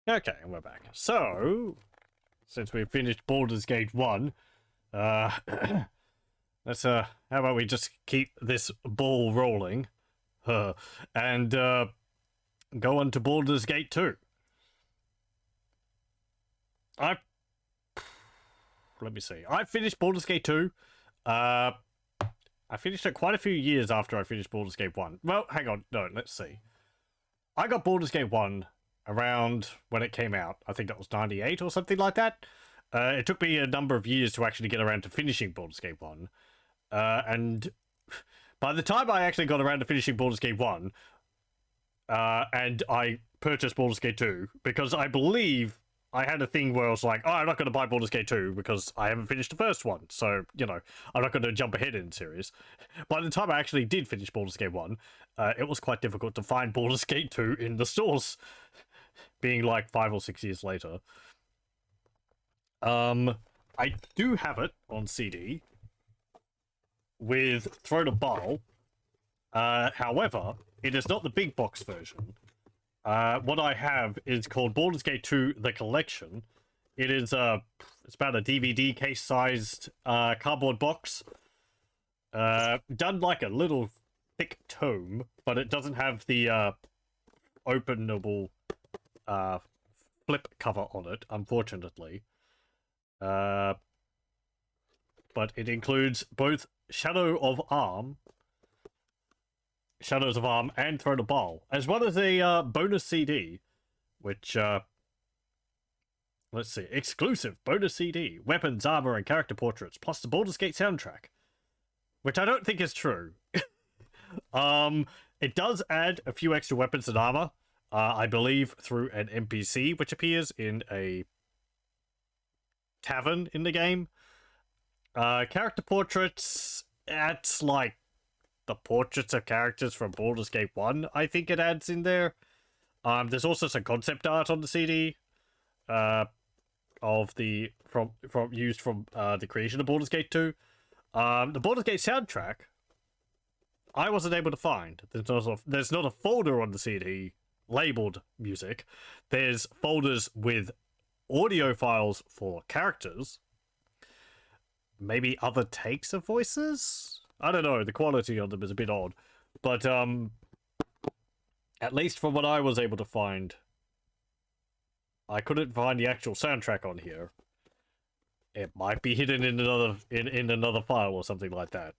Okay, and we're back. So, since we've finished Baldur's Gate 1, let's, how about we just keep this ball rolling, and, go on to Baldur's Gate 2. Let me see. I finished Baldur's Gate 2, I finished it quite a few years after I finished Baldur's Gate 1. Well, hang on, no, let's see. I got Baldur's Gate 1 around when it came out. I think that was 98 or something like that. It took me a number of years to actually get around to finishing Baldur's Gate 1. And by the time I actually got around to finishing Baldur's Gate 1, and I purchased Baldur's Gate 2, because I believe I had a thing where I was like, oh, I'm not going to buy Baldur's Gate 2 because I haven't finished the first one. So, you know, I'm not going to jump ahead in the series. By the time I actually did finish Baldur's Gate 1, it was quite difficult to find Baldur's Gate 2 in the stores, being like 5 or 6 years later. I do have it on CD with Throne of Baal. However, it is not the big box version. What I have is called Baldur's Gate 2 The Collection. It is it's about a DVD case-sized cardboard box. Done like a little thick tome, but it doesn't have the openable flip cover on it, unfortunately. But it includes both Shadows of Arm and Throne of Baal, as well as a bonus CD, which, let's see, exclusive bonus CD, weapons, armor, and character portraits, plus the Baldur's Gate soundtrack, which I don't think is true. It does add a few extra weapons and armor, I believe through an NPC, which appears in a tavern in the game. Character portraits, that's like the portraits of characters from Baldur's Gate 1, I think it adds in there. There's also some concept art on the CD, of the used from the creation of Baldur's Gate 2. The Baldur's Gate soundtrack, I wasn't able to find. There's not a folder on the CD labeled music. There's folders with audio files for characters, maybe other takes of voices. I don't know, the quality of them is a bit odd, but at least from what I was able to find, I couldn't find the actual soundtrack on here. It might be hidden in another file or something like that,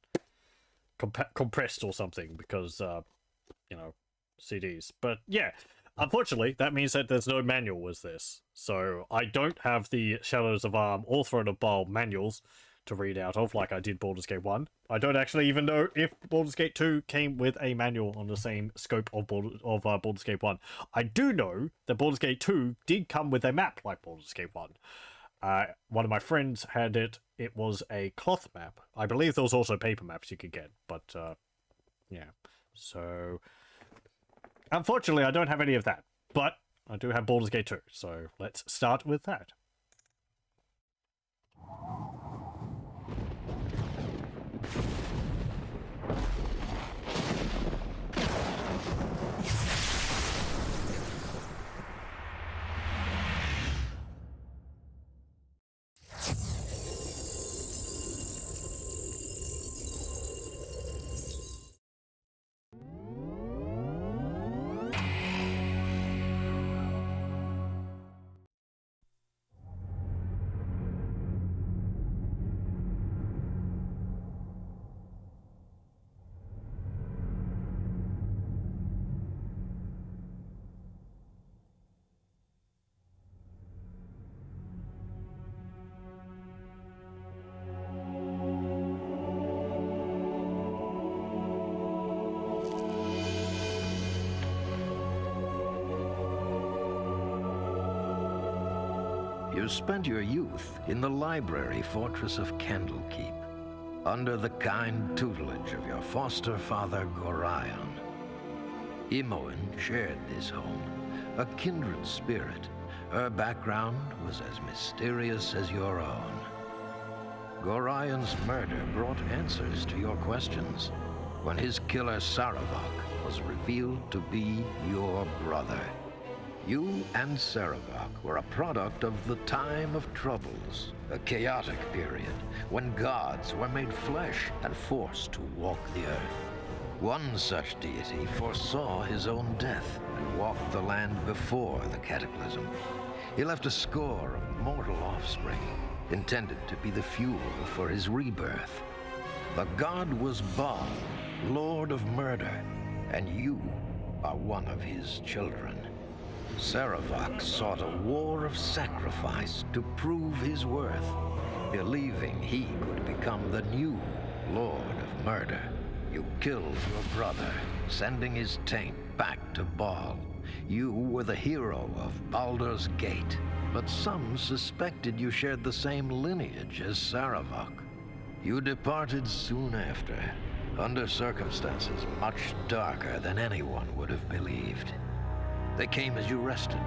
compressed or something, because you know, CDs. But yeah, unfortunately, that means that there's no manual with this, so I don't have the Shadows of Arm or Throne of Baal manuals to read out of like I did Baldur's Gate 1. I don't actually even know if Baldur's Gate 2 came with a manual on the same scope of Baldur's Gate 1. I do know that Baldur's Gate 2 did come with a map like Baldur's Gate 1. One of my friends had it. It was a cloth map. I believe there was also paper maps you could get, but yeah. So unfortunately, I don't have any of that, but I do have Baldur's Gate 2, so let's start with that. You spent your youth in the library fortress of Candlekeep, under the kind tutelage of your foster father, Gorion. Imoen shared this home, a kindred spirit. Her background was as mysterious as your own. Gorion's murder brought answers to your questions when his killer Saravok was revealed to be your brother. You and Saravak were a product of the time of troubles, a chaotic period when gods were made flesh and forced to walk the earth. One such deity foresaw his own death and walked the land before the cataclysm. He left a score of mortal offspring, intended to be the fuel for his rebirth. The god was Baal, Lord of Murder, and you are one of his children. Saravak sought a war of sacrifice to prove his worth, believing he could become the new Lord of Murder. You killed your brother, sending his taint back to Baal. You were the hero of Baldur's Gate, but some suspected you shared the same lineage as Saravak. You departed soon after, under circumstances much darker than anyone would have believed. They came as you rested,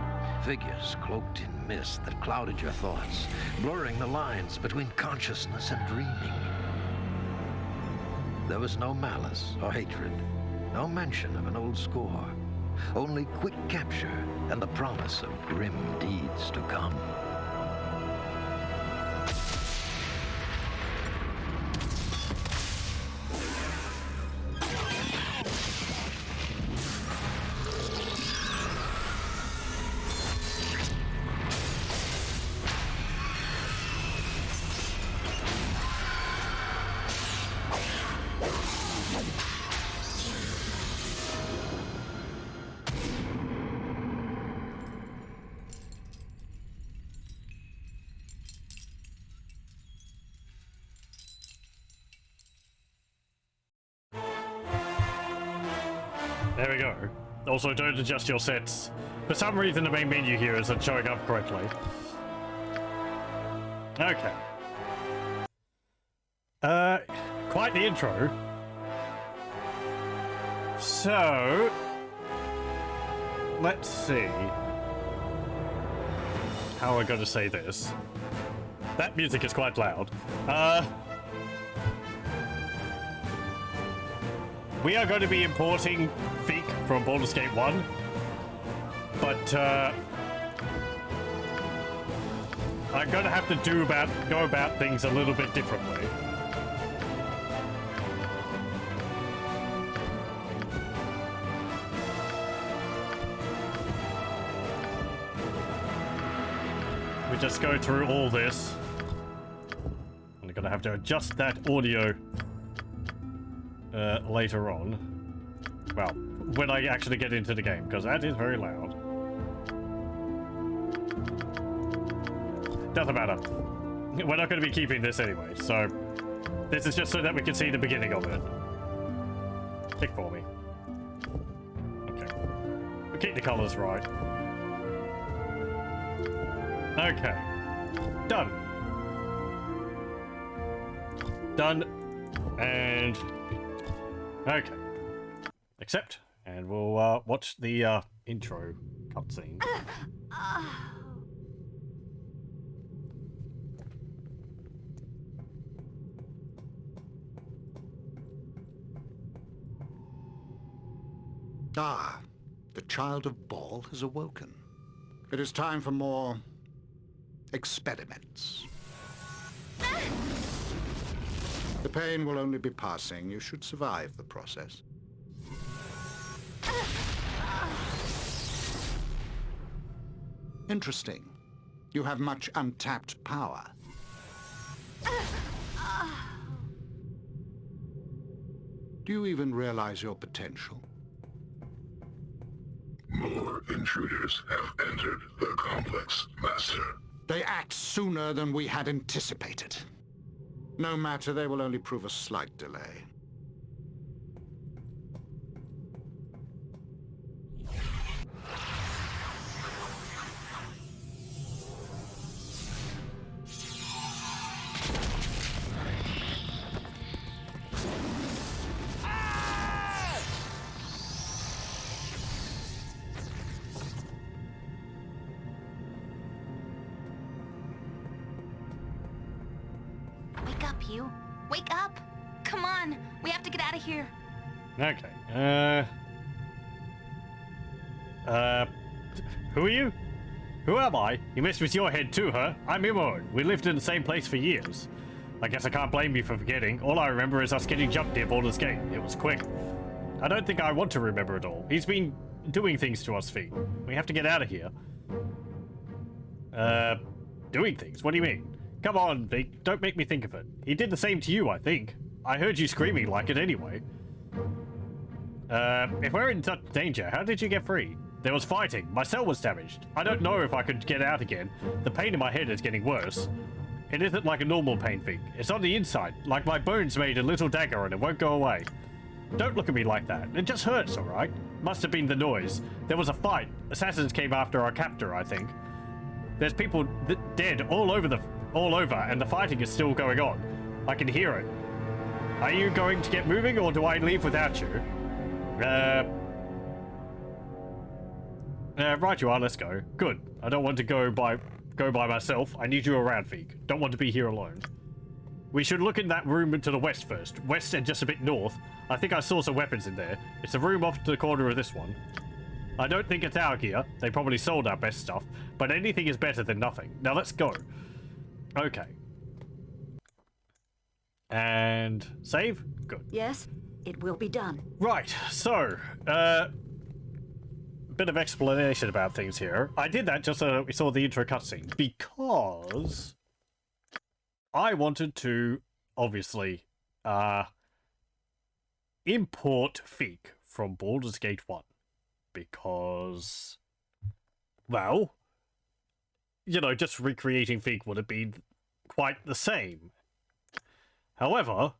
figures cloaked in mist that clouded your thoughts, blurring the lines between consciousness and dreaming. There was no malice or hatred, no mention of an old score, only quick capture and the promise of grim deeds to come. There we go. Also, don't adjust your sets. For some reason, the main menu here isn't showing up correctly. Okay. Quite the intro. So, let's see. How am I going to say this? That music is quite loud. We are going to be importing Feek from Baldur's Gate 1, but I'm going to have to go about things a little bit differently. We just go through all this. I'm going to have to adjust that audio later on. Well, when I actually get into the game, because that is very loud. Doesn't matter. We're not going to be keeping this anyway, so this is just so that we can see the beginning of it. Pick for me. Okay. We'll keep the colors right. Okay. Done. Done. And okay. Accept, and we'll watch the intro cutscene. Ah, the child of Baal has awoken. It is time for more experiments. The pain will only be passing. You should survive the process. Interesting. You have much untapped power. Do you even realize your potential? More intruders have entered the complex, Master. They act sooner than we had anticipated. No matter, they will only prove a slight delay. Wake up, you. Wake up! Come on, we have to get out of here. Okay. Who are you? Who am I? You messed with your head too, huh? I'm Imoen. We lived in the same place for years. I guess I can't blame you for forgetting. All I remember is us getting jumped near Baldur's Gate. It was quick. I don't think I want to remember it all. He's been doing things to us, feet. We have to get out of here. Doing things? What do you mean? Come on, Vic. Don't make me think of it. He did the same to you, I think. I heard you screaming like it anyway. If we're in such danger, how did you get free? There was fighting. My cell was damaged. I don't know if I could get out again. The pain in my head is getting worse. It isn't like a normal pain, Vic. It's on the inside, like my bones made a little dagger and it won't go away. Don't look at me like that. It just hurts, alright? Must have been the noise. There was a fight. Assassins came after our captor, I think. There's people dead all over, and the fighting is still going on. I can hear it. Are you going to get moving, or do I leave without you? Right you are, let's go. Good. I don't want to go by myself. I need you around, Feek. Don't want to be here alone. We should look in that room to the west first. West and just a bit north. I think I saw some weapons in there. It's a room off to the corner of this one. I don't think it's our gear. They probably sold our best stuff. But anything is better than nothing. Now let's go. Okay. And save? Good. Yes, it will be done. Right, so, bit of explanation about things here. I did that just so we saw the intro cutscene, because I wanted to, obviously, import Feek from Baldur's Gate 1. Because, well, you know, just recreating Feek would have been quite the same. However,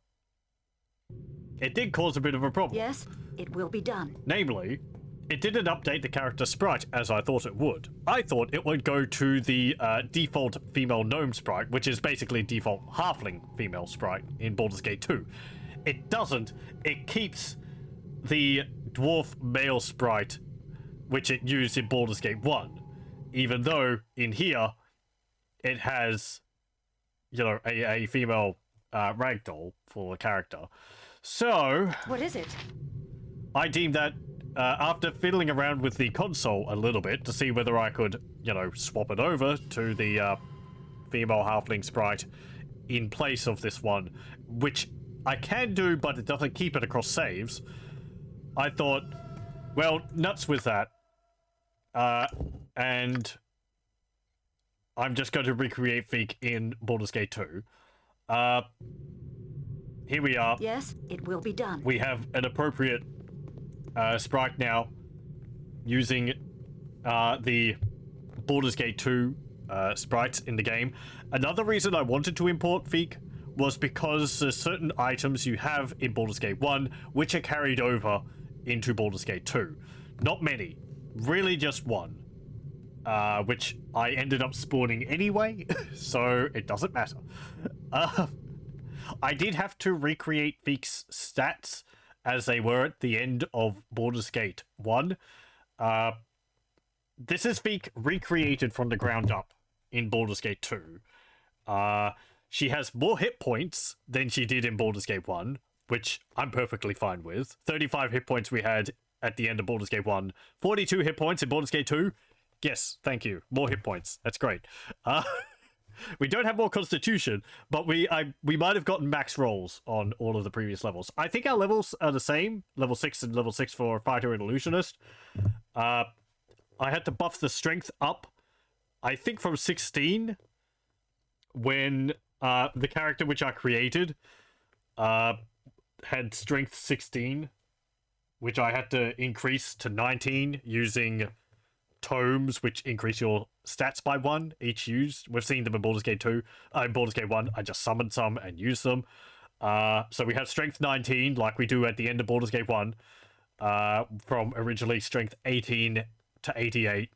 it did cause a bit of a problem. Yes, it will be done. Namely, it didn't update the character sprite as I thought it would. I thought it would go to the default female gnome sprite, which is basically default halfling female sprite in Baldur's Gate 2. It doesn't. It keeps the dwarf male sprite, which it used in Baldur's Gate 1, even though in here it has, you know, a female ragdoll for the character. So what is it? I deemed that after fiddling around with the console a little bit to see whether I could, you know, swap it over to the female halfling sprite in place of this one, which I can do, but it doesn't keep it across saves. I thought, well, nuts with that. And I'm just going to recreate Feek in Baldur's Gate 2. Here we are. Yes, it will be done. We have an appropriate sprite now using the Baldur's Gate 2 sprites in the game. Another reason I wanted to import Feek was because there's certain items you have in Baldur's Gate 1 which are carried over into Baldur's Gate 2. Not many. Really just one. Which I ended up spawning anyway, so it doesn't matter. I did have to recreate Feek's stats as they were at the end of Baldur's Gate 1. This is Feek recreated from the ground up in Baldur's Gate 2. She has more hit points than she did in Baldur's Gate 1, which I'm perfectly fine with. 35 hit points we had at the end of Baldur's Gate 1. 42 hit points in Baldur's Gate 2. Yes, thank you. More hit points. That's great. We don't have more constitution, but we might have gotten max rolls on all of the previous levels. I think our levels are the same. Level 6 and level 6 for Fighter and Illusionist. I had to buff the strength up, I think from 16, when the character which I created had strength 16, which I had to increase to 19 using tomes, which increase your stats by 1 each used. We've seen them in Baldur's Gate 2. In Baldur's Gate 1, I just summoned some and used them. So we have strength 19, like we do at the end of Baldur's Gate 1, from originally strength 18 to 88.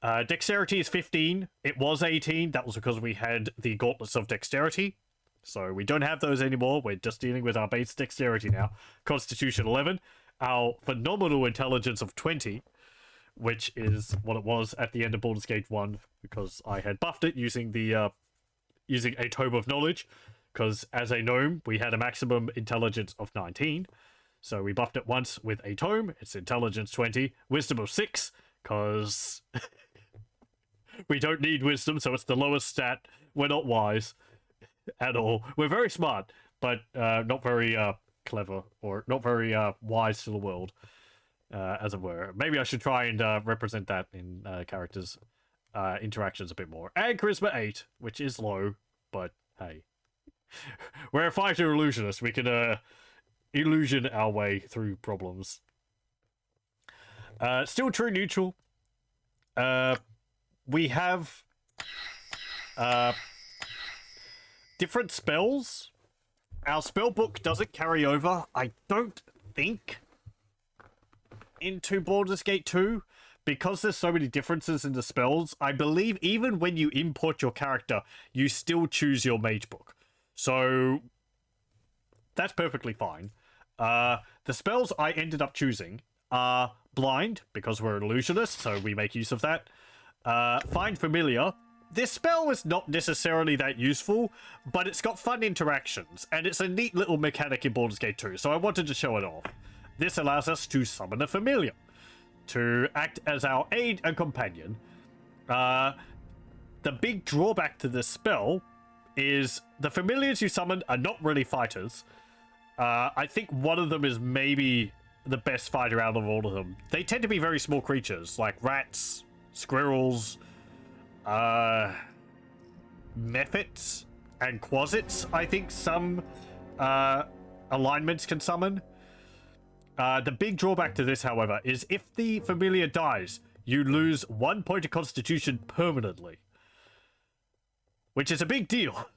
Dexterity is 15. It was 18. That was because we had the Gauntlets of Dexterity. So we don't have those anymore. We're just dealing with our base Dexterity now. Constitution 11. Our phenomenal Intelligence of 20, which is what it was at the end of Baldur's Gate 1, because I had buffed it using the using a Tome of Knowledge, because as a gnome, we had a maximum intelligence of 19, so we buffed it once with a Tome. It's Intelligence 20, Wisdom of 6, because we don't need wisdom, so it's the lowest stat. We're not wise at all. We're very smart, but not very clever, or not very wise to the world, as it were. Maybe I should try and represent that in characters' interactions a bit more. And Charisma 8, which is low, but hey. We're a fighter illusionist. We can illusion our way through problems. Still true neutral. We have different spells. Our spell book doesn't carry over, I don't think, into Baldur's Gate 2. Because there's so many differences in the spells, I believe even when you import your character, you still choose your mage book. So that's perfectly fine. The spells I ended up choosing are Blind, because we're an illusionist, so we make use of that. Find Familiar. This spell is not necessarily that useful, but it's got fun interactions, and it's a neat little mechanic in Baldur's Gate 2, so I wanted to show it off. This allows us to summon a familiar, to act as our aid and companion. The big drawback to this spell is the familiars you summon are not really fighters. I think one of them is maybe the best fighter out of all of them. They tend to be very small creatures, like rats, squirrels, mephits, and quasits. I think some alignments can summon. The big drawback to this, however, is if the familiar dies, you lose 1 point of constitution permanently. Which is a big deal.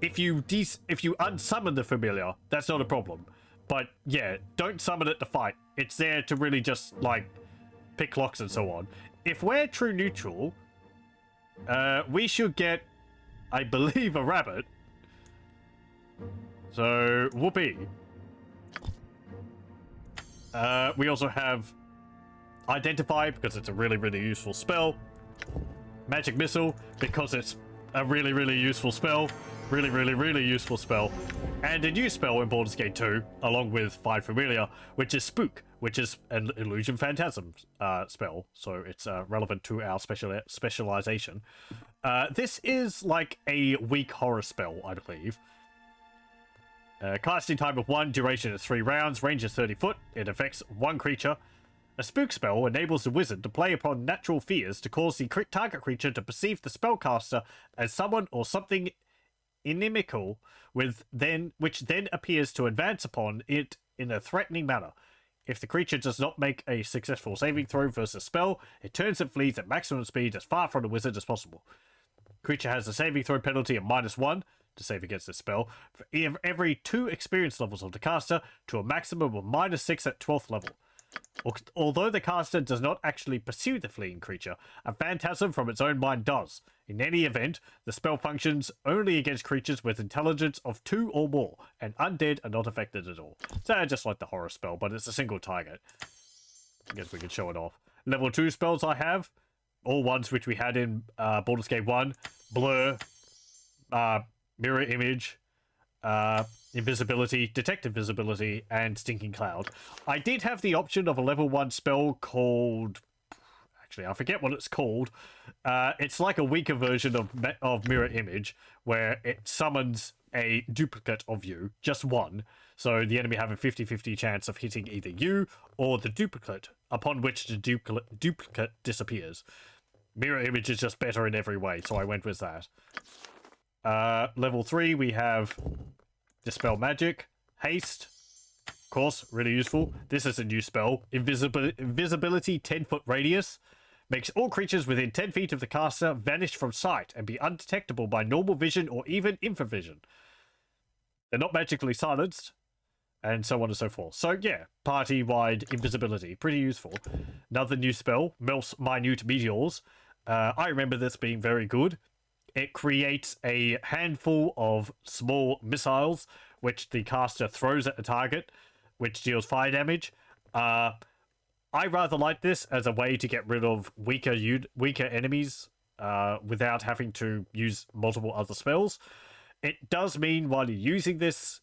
If you unsummon the familiar, that's not a problem. But yeah, don't summon it to fight. It's there to really just, like, pick locks and so on. If we're true neutral, we should get, I believe, a rabbit. So, whoopee. We also have Identify, because it's a really, really useful spell. Magic Missile, because it's a really, really useful spell. Really, really, really useful spell. And a new spell in Baldur's Gate 2, along with Find Familiar, which is Spook, which is an Illusion Phantasm spell. So it's relevant to our specialization. This is like a weak horror spell, I believe. Casting time of 1, duration is 3 rounds, range is 30 foot. It affects 1 creature. A spook spell enables the wizard to play upon natural fears to cause the target creature to perceive the spellcaster as someone or something inimical, which then appears to advance upon it in a threatening manner. If the creature does not make a successful saving throw versus spell, it turns and flees at maximum speed as far from the wizard as possible. Creature has a saving throw penalty of -1 to save against this spell for every 2 experience levels of the caster, to a maximum of -6 at 12th level. Although the caster does not actually pursue the fleeing creature, a phantasm from its own mind does. In any event, the spell functions only against creatures with intelligence of 2 or more, and undead are not affected at all. So just like the horror spell, but it's a single target. I guess we can show it off. Level 2 spells I have, all ones which we had in Baldur's Gate 1, Blur, Mirror Image, Invisibility, Detect Invisibility, and Stinking Cloud. I did have the option of a level 1 spell called... Actually, I forget what it's called. It's like a weaker version of Mirror Image, where it summons a duplicate of you, just one. So the enemy have a 50-50 chance of hitting either you or the duplicate, upon which the duplicate disappears. Mirror Image is just better in every way, so I went with that. Level 3, we have Dispel Magic, Haste, of course, really useful. This is a new spell. Invisibility 10-foot radius. Makes all creatures within 10 feet of the caster vanish from sight and be undetectable by normal vision or even infravision. They're not magically silenced, and so on and so forth. So yeah, party-wide invisibility. Pretty useful. Another new spell, Melts Minute Meteors. I remember this being very good. It creates a handful of small missiles, which the caster throws at a target, which deals fire damage. I rather like this as a way to get rid of weaker enemies without having to use multiple other spells. It does mean while you're using this,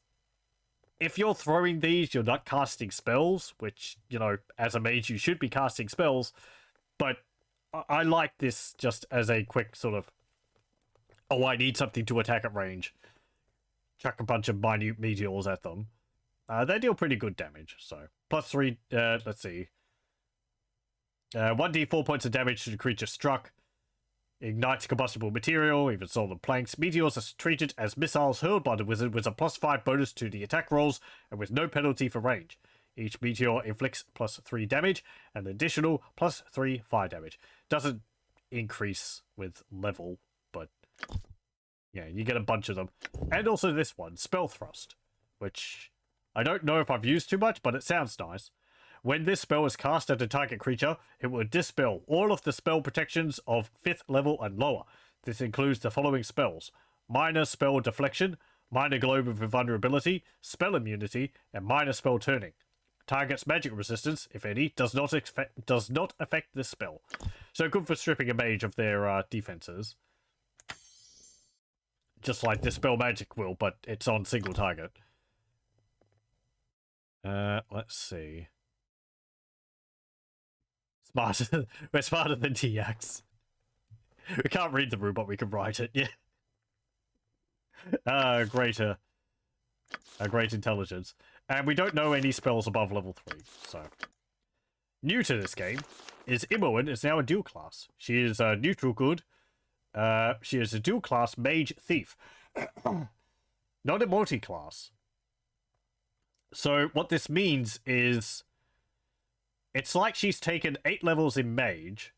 if you're throwing these, you're not casting spells, which, you know, as a mage you should be casting spells. But I like this just as a quick sort of, oh, I need something to attack at range. Chuck a bunch of minute meteors at them. They deal pretty good damage, so. +3, let's see. 1d4 points of damage to the creature struck. Ignites combustible material, even solid planks. Meteors are treated as missiles hurled by the wizard with a +5 bonus to the attack rolls and with no penalty for range. Each meteor inflicts +3 damage and additional +3 fire damage. Doesn't increase with level, but yeah, you get a bunch of them. And also this one, Spell Thrust, which I don't know if I've used too much, but it sounds nice. When this spell is cast at a target creature, it will dispel all of the spell protections of 5th level and lower. This includes the following spells: minor spell deflection, minor globe of invulnerability, spell immunity, and minor spell turning. Target's magic resistance, if any, does not affect this spell. So good for stripping a mage of their defenses. Just like Dispel Magic will, but it's on single target. Let's see. We're smarter than TX. We can't read the room, but we can write it, yeah. Great intelligence. And we don't know any spells above level 3, so. New to this game is Imoen is now a dual class. She is a neutral good. She is a dual class mage thief. Not a multi-class. So what this means is it's like she's taken 8 levels in mage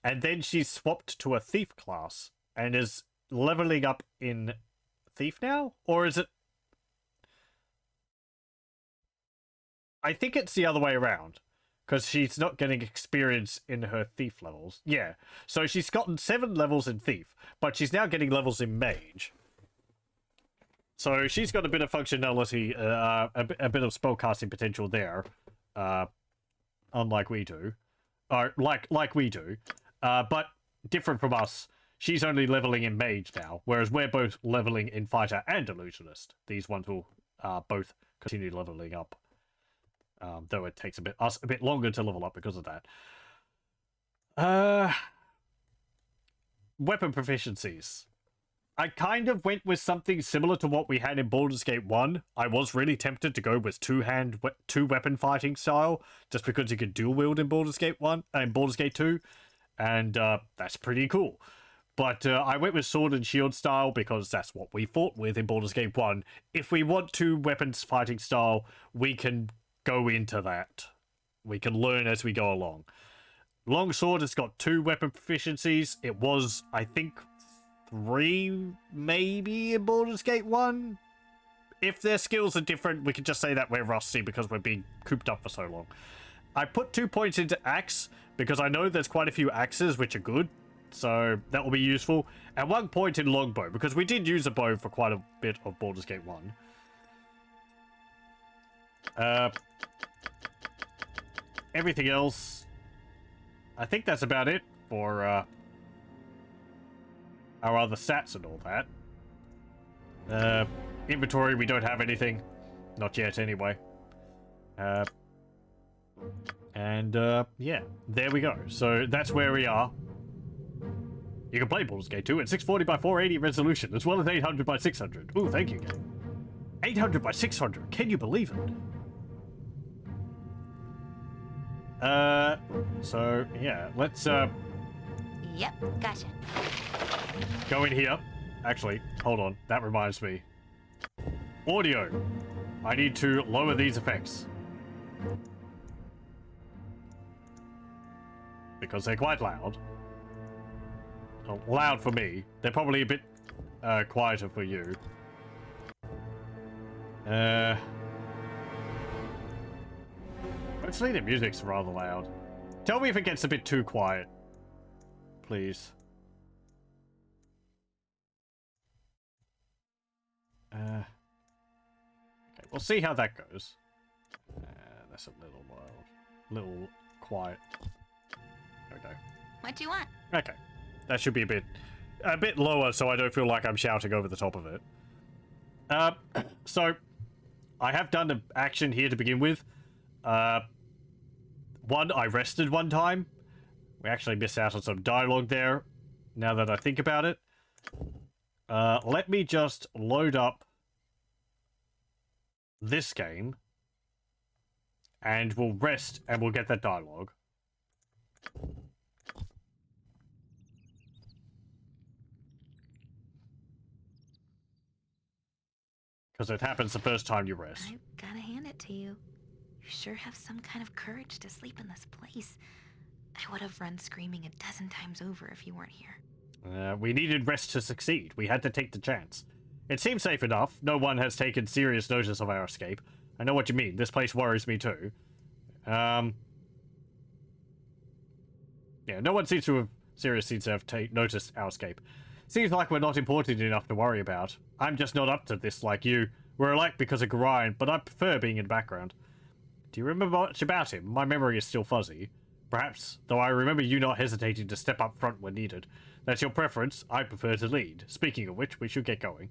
and then she's swapped to a thief class and is leveling up in thief now? Or is it... I think it's the other way around. Because she's not getting experience in her thief levels. Yeah. So she's gotten 7 levels in thief, but she's now getting levels in mage. So she's got a bit of functionality, a bit of spellcasting potential there. Unlike we do. Or like we do. But different from us, she's only leveling in mage now, whereas we're both leveling in fighter and illusionist. These ones will both continue leveling up. Though it takes us a bit longer to level up because of that. Weapon proficiencies. I kind of went with something similar to what we had in Baldur's Gate 1. I was really tempted to go with two weapon fighting style, just because you could dual wield in Baldur's Gate 1 and Baldur's Gate 2, and that's pretty cool. But I went with sword and shield style because that's what we fought with in Baldur's Gate 1. If we want 2 weapons fighting style, we can go into that. We can learn as we go along. Longsword has got 2 weapon proficiencies. It was, I think, 3 maybe in Baldur's Gate 1. If their skills are different, we can just say that we're rusty because we're being cooped up for so long. I put 2 points into axe because I know there's quite a few axes which are good. So that will be useful. And 1 point in longbow because we did use a bow for quite a bit of Baldur's Gate 1. Everything else, I think that's about it for our other stats and all that. Inventory, we don't have anything. Not yet, anyway. Yeah, there we go. So that's where we are. You can play Baldur's Gate 2 at 640 by 480 resolution, as well as 800 by 600. Ooh, thank you, game. 800 by 600, can you believe it? So, yeah, let's, Yep, gotcha. go in here. Actually, hold on, that reminds me. Audio. I need to lower these effects. Because they're quite loud. Well, loud for me. They're probably a bit, quieter for you. Actually, the music's rather loud. Tell me if it gets a bit too quiet. Please. Okay, we'll see how that goes. That's a little quiet. Okay. What do you want? Okay. That should be a bit lower so I don't feel like I'm shouting over the top of it. So, I have done an action here to begin with. One, I rested one time, We actually missed out on some dialogue there, now that I think about it. Let me just load up this game, and we'll rest, and we'll get that dialogue. Because it happens the first time you rest. I gotta hand it to you. You sure have some kind of courage to sleep in this place. I would have run screaming a dozen times over if you weren't here. We needed rest to succeed. We had to take the chance. It seems safe enough. No one has taken serious notice of our escape. I know what you mean. This place worries me too. Yeah, no one seems to have noticed our escape. Seems like we're not important enough to worry about. I'm just not up to this like you. We're alike because of Gorion, but I prefer being in the background. Do you remember much about him? My memory is still fuzzy. Perhaps, though I remember you not hesitating to step up front when needed. That's your preference. I prefer to lead. Speaking of which, we should get going.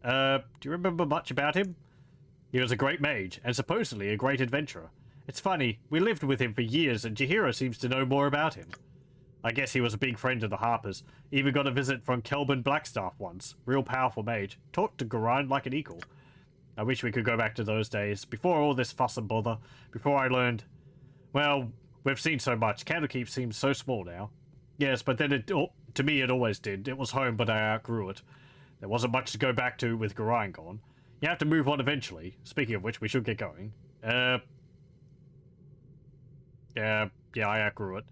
Do you remember much about him? He was a great mage, and supposedly a great adventurer. It's funny, we lived with him for years, and Chihiro seems to know more about him. I guess he was a big friend of the Harpers. Even got a visit from Kelvin Blackstaff once. Real powerful mage. Talked to Gorion like an equal. I wish we could go back to those days, before all this fuss and bother, before I learned... Well, we've seen so much. Candlekeep seems so small now. Yes, but then to me it always did. It was home, but I outgrew it. There wasn't much to go back to with Gorion gone. You have to move on eventually. Speaking of which, we should get going. Yeah, I outgrew it.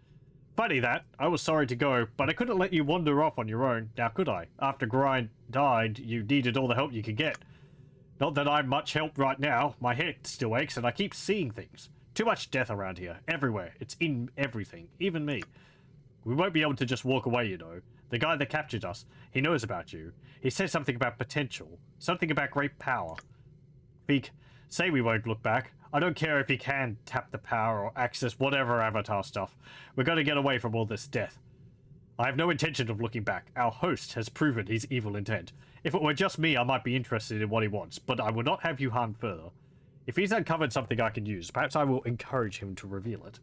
Funny that. I was sorry to go, but I couldn't let you wander off on your own, now could I? After Gorion died, you needed all the help you could get. Not that I'm much help right now. My head still aches and I keep seeing things. Too much death around here. Everywhere. It's in everything. Even me. We won't be able to just walk away, you know. The guy that captured us, he knows about you. He said something about potential. Something about great power. Feek, say we won't look back. I don't care if he can tap the power or access whatever avatar stuff. We're going to get away from all this death. I have no intention of looking back. Our host has proven his evil intent. If it were just me, I might be interested in what he wants, but I will not have you harmed further. If he's uncovered something I can use, perhaps I will encourage him to reveal it.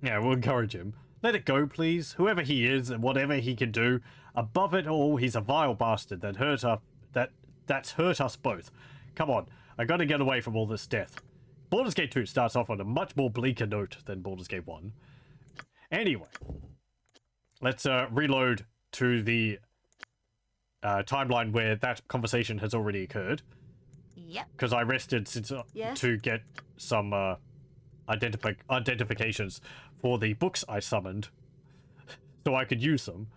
Yeah, we'll encourage him. Let it go, please. Whoever he is and whatever he can do, above it all, he's a vile bastard that that's hurt us both. Come on, I gotta get away from all this death. Baldur's Gate 2 starts off on a much more bleaker note than Baldur's Gate 1. Anyway, let's reload to the timeline where that conversation has already occurred. Yep. Because I rested since to get some identifications for the books I summoned, so I could use them.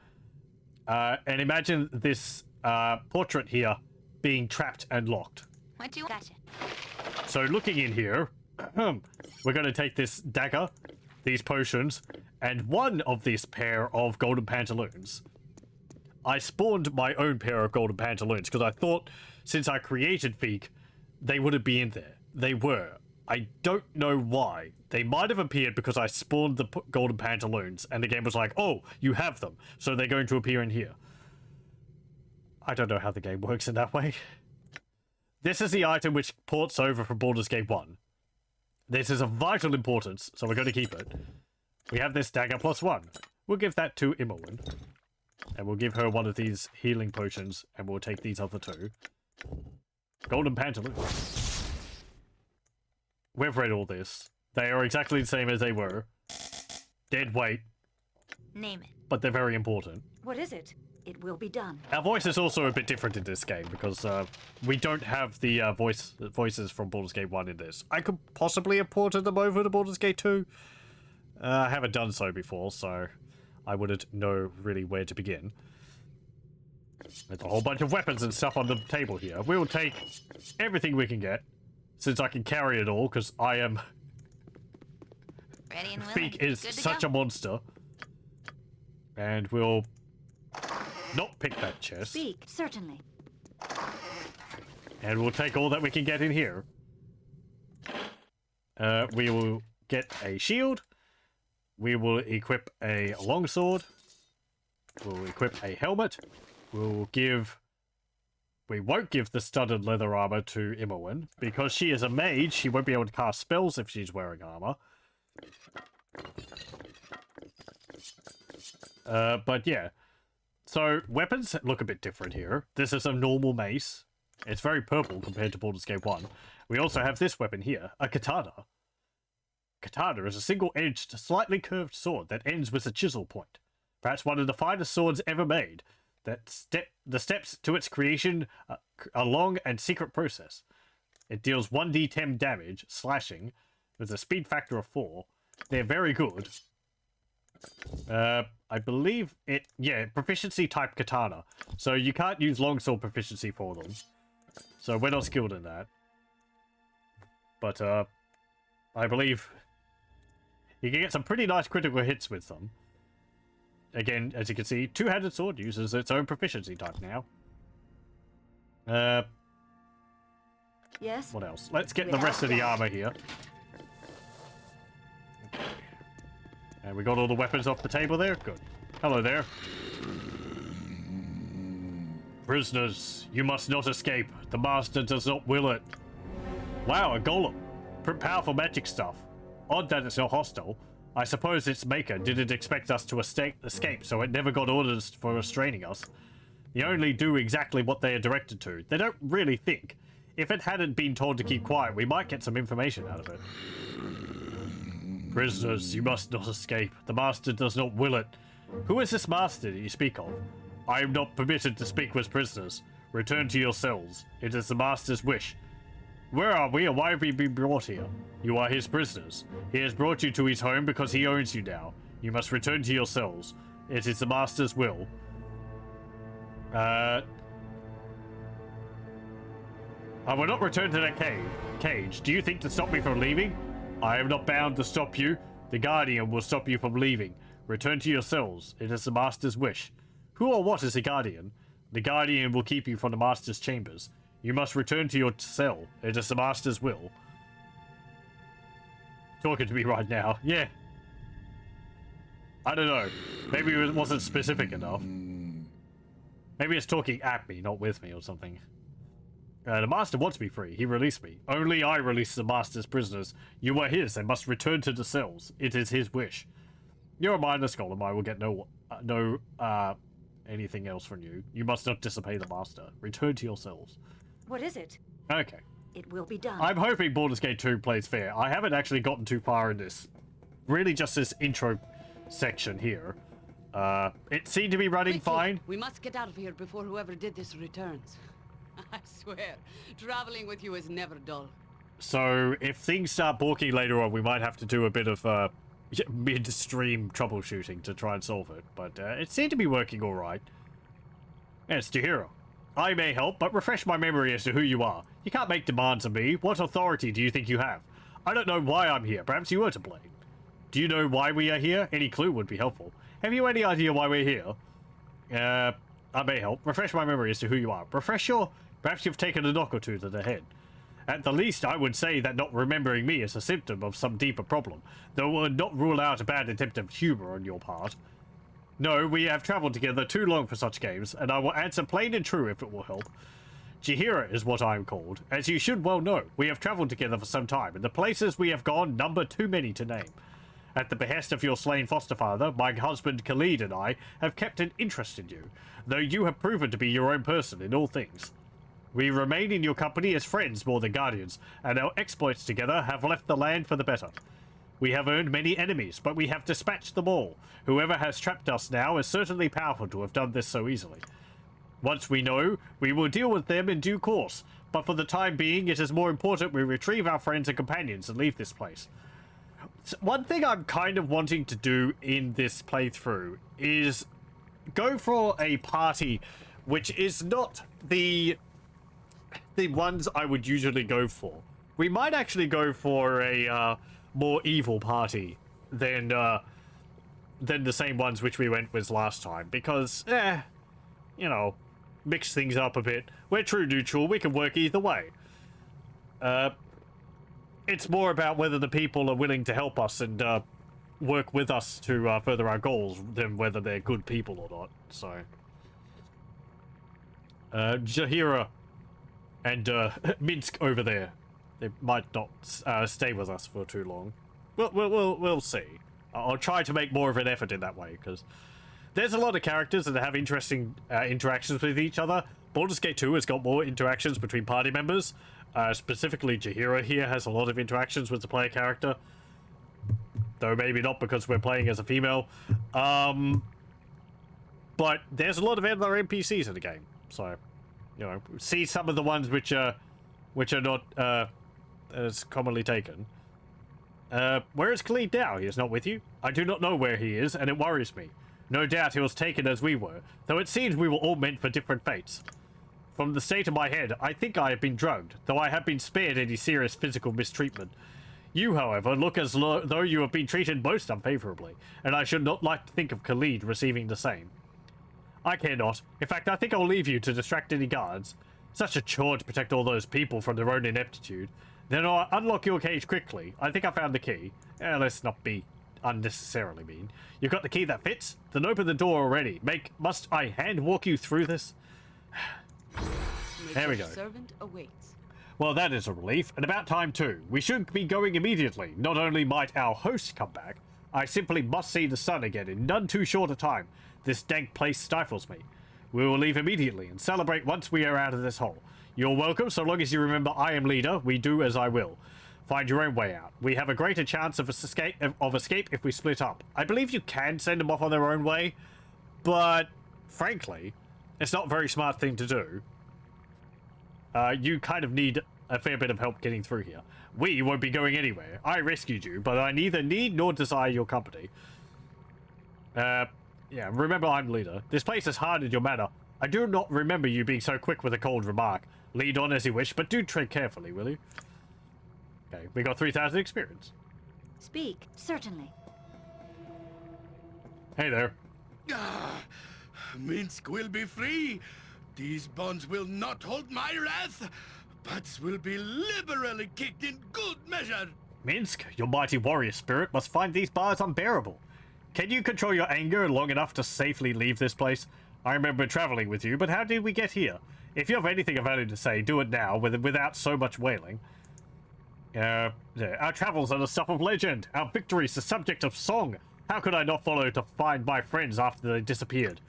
And imagine this portrait here being trapped and locked. What you gotcha? So looking in here, we're going to take this dagger, these potions, and one of this pair of golden pantaloons. I spawned my own pair of golden pantaloons because I thought since I created Feek, they wouldn't be in there. They were. I don't know why. They might have appeared because I spawned the golden pantaloons and the game was like, oh, you have them, so they're going to appear in here. I don't know how the game works in that way. This is the item which ports over from Baldur's Gate 1. This is of vital importance, so we're going to keep it. We have this dagger +1. We'll give that to Imowen. And we'll give her one of these healing potions, and we'll take these other two. Golden pantaloons. We've read all this. They are exactly the same as they were. Dead weight. Name it. But they're very important. What is it? It will be done. Our voice is also a bit different in this game because we don't have the voices from Baldur's Gate 1 in this. I could possibly have ported them over to Baldur's Gate 2. I haven't done so before, so I wouldn't know really where to begin. There's a whole bunch of weapons and stuff on the table here. We'll take everything we can get, since I can carry it all, because I am... Ready and willing. Feek is such a monster. And we'll... not pick that chest. Speak, certainly. And we'll take all that we can get in here. We will get a shield. We will equip a longsword. We'll equip a helmet. We won't give the studded leather armor to Imowen. Because she is a mage, she won't be able to cast spells if she's wearing armor. But yeah. So, weapons look a bit different here. This is a normal mace. It's very purple compared to Baldur's Gate 1. We also have this weapon here, a katana. Katana is a single-edged, slightly curved sword that ends with a chisel point. Perhaps one of the finest swords ever made. The steps to its creation are a long and secret process. It deals 1d10 damage, slashing, with a speed factor of 4. They're very good. I believe it... Yeah, proficiency type katana. So you can't use longsword proficiency for them. So we're not skilled in that. But, I believe you can get some pretty nice critical hits with them. Again, as you can see, two-handed sword uses its own proficiency type now. Yes? What else? Let's get the rest of the armor here. And we got all the weapons off the table there? Good. Hello there. Prisoners, you must not escape. The master does not will it. Wow, a golem. Powerful magic stuff. Odd that it's not hostile. I suppose its maker didn't expect us to escape, so it never got orders for restraining us. They only do exactly what they are directed to. They don't really think. If it hadn't been told to keep quiet, we might get some information out of it. Prisoners, you must not escape. The master does not will it. Who is this master that you speak of? I am not permitted to speak with prisoners. Return to your cells. It is the master's wish. Where are we and why have we been brought here? You are his prisoners. He has brought you to his home because he owns you now. You must return to your cells. It is the master's will. I will not return to that cage. Do you think to stop me from leaving? I am not bound to stop you. The Guardian will stop you from leaving. Return to your cells. It is the master's wish. Who or what is the Guardian? The Guardian will keep you from the master's chambers. You must return to your cell. It is the master's will. Talking to me right now. Yeah. I don't know. Maybe it wasn't specific enough. Maybe it's talking at me, not with me or something. The master wants me free. He released me. Only I release the master's prisoners. You are his and must return to the cells. It is his wish. You're a mindless golem. I will get no anything else from you. You must not disobey the master. Return to your cells. What is it? Okay. It will be done. I'm hoping Baldur's Gate 2 plays fair. I haven't actually gotten too far in this. Really just this intro section here. It seemed to be running fine. We must get out of here before whoever did this returns. I swear, traveling with you is never dull. So, if things start balking later on, we might have to do a bit of mid-stream troubleshooting to try and solve it. But it seemed to be working alright. Yes, Chihiro. I may help, but refresh my memory as to who you are. You can't make demands of me. What authority do you think you have? I don't know why I'm here. Perhaps you were to blame. Do you know why we are here? Any clue would be helpful. Have you any idea why we're here? I may help. Refresh my memory as to who you are. Perhaps you've taken a knock or two to the head. At the least, I would say that not remembering me is a symptom of some deeper problem, though it would not rule out a bad attempt of humor on your part. No, we have traveled together too long for such games, and I will answer plain and true if it will help. Chihiro is what I am called. As you should well know, we have traveled together for some time, and the places we have gone number too many to name. At the behest of your slain foster father, my husband Khalid and I have kept an interest in you, though you have proven to be your own person in all things. We remain in your company as friends more than guardians, and our exploits together have left the land for the better. We have earned many enemies, but we have dispatched them all. Whoever has trapped us now is certainly powerful to have done this so easily. Once we know, we will deal with them in due course, but for the time being, it is more important we retrieve our friends and companions and leave this place. One thing I'm kind of wanting to do in this playthrough is go for a party which is not the ones I would usually go for. We might actually go for a more evil party than the same ones which we went with last time, because you know, mix things up a bit. We're true neutral. We can work either way. It's more about whether the people are willing to help us and work with us to further our goals than whether they're good people or not. So, Jahira and Minsk over there, they might not stay with us for too long. We'll see. I'll try to make more of an effort in that way, because there's a lot of characters that have interesting interactions with each other. Baldur's Gate 2 has got more interactions between party members. Specifically, Jaheira here has a lot of interactions with the player character. Though maybe not because we're playing as a female. But there's a lot of other NPCs in the game. So, you know, see some of the ones which are not as commonly taken. Where is Khalid now? He is not with you? I do not know where he is, and it worries me. No doubt he was taken as we were, though it seems we were all meant for different fates. From the state of my head, I think I have been drugged, though I have been spared any serious physical mistreatment. You, however, look as though you have been treated most unfavorably, and I should not like to think of Khalid receiving the same. I care not. In fact, I think I'll leave you to distract any guards. Such a chore to protect all those people from their own ineptitude. Then I'll unlock your cage quickly. I think I found the key. Let's not be unnecessarily mean. You've got the key that fits? Then open the door already. Must I hand walk you through this? There we go. Servant awaits. Well, that is a relief, and about time too. We should be going immediately. Not only might our host come back, I simply must see the sun again in none too short a time. This dank place stifles me. We will leave immediately and celebrate once we are out of this hole. You're welcome, so long as you remember I am leader. We do as I will. Find your own way out. We have a greater chance of escape if we split up. I believe you can send them off on their own way, but frankly, it's not a very smart thing to do. You kind of need a fair bit of help getting through here. We won't be going anywhere. I rescued you, but I neither need nor desire your company. Yeah, remember I'm leader. This place is hard in your manner. I do not remember you being so quick with a cold remark. Lead on as you wish, but do tread carefully, will you? Okay, we got 3,000 experience. Speak, certainly. Hey there. Minsk will be free. These bonds will not hold my wrath, but will be liberally kicked in good measure. Minsk, your mighty warrior spirit must find these bars unbearable. Can you control your anger long enough to safely leave this place? I remember traveling with you, but how did we get here? If you have anything of value to say, do it now, without so much wailing. Our travels are the stuff of legend. Our victories the subject of song. How could I not follow to find my friends after they disappeared?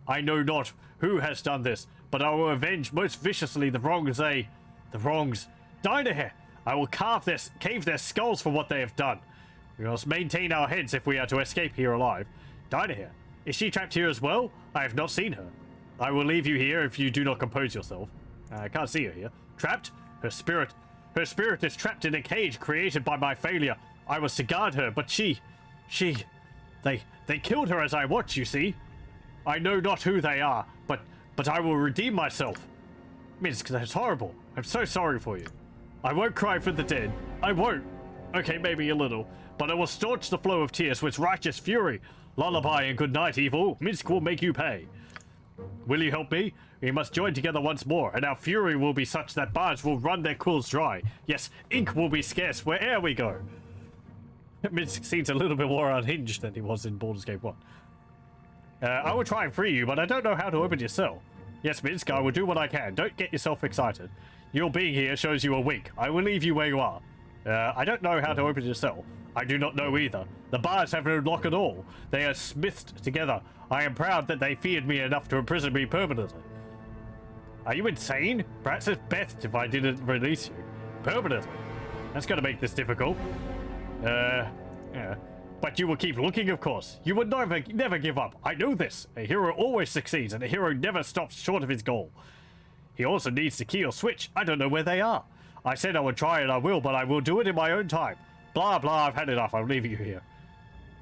I know not who has done this, but I will avenge most viciously the wrongs. Dynaheir, I will cave their skulls for what they have done. We must maintain our heads if we are to escape here alive. Dynaheir, is she trapped here as well? I have not seen her. I will leave you here if you do not compose yourself. I can't see her here. Trapped? Her spirit is trapped in a cage created by my failure. I was to guard her, but they killed her as I watched, you see. I know not who they are, but I will redeem myself. Minsk, that's horrible. I'm so sorry for you. I won't cry for the dead. I won't. Okay, maybe a little. But I will staunch the flow of tears with righteous fury. Lullaby and good night, evil. Minsk will make you pay. Will you help me? We must join together once more, and our fury will be such that bards will run their quills dry. Yes, ink will be scarce where'er we go. Minsk seems a little bit more unhinged than he was in Baldur's Gate 1. I will try and free you, but I don't know how to open your cell. Yes, Minsk, I will do what I can. Don't get yourself excited. Your being here shows you are weak. I will leave you where you are. I don't know how to open your cell. I do not know either. The bars have no lock at all. They are smithed together. I am proud that they feared me enough to imprison me permanently. Are you insane? Perhaps it's best if I didn't release you. Permanently? That's gonna make this difficult. Yeah. But you will keep looking, of course. You would never give up. I know this. A hero always succeeds, and a hero never stops short of his goal. He also needs the key or switch. I don't know where they are. I said I would try and I will, but I will do it in my own time. Blah, blah, I've had enough. I'm leaving you here.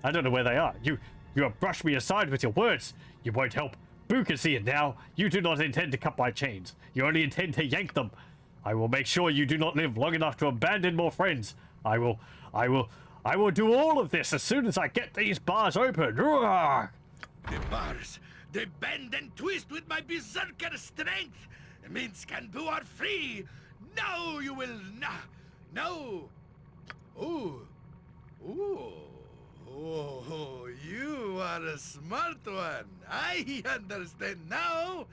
I don't know where they are. You have brushed me aside with your words. You won't help. Boo can see it now. You do not intend to cut my chains. You only intend to yank them. I will make sure you do not live long enough to abandon more friends. I will do all of this as soon as I get these bars open. Roar! The bars, they bend and twist with my berserker strength. Minsk and Boo are free. Now you will no. Ooh, you are a smart one. I understand now.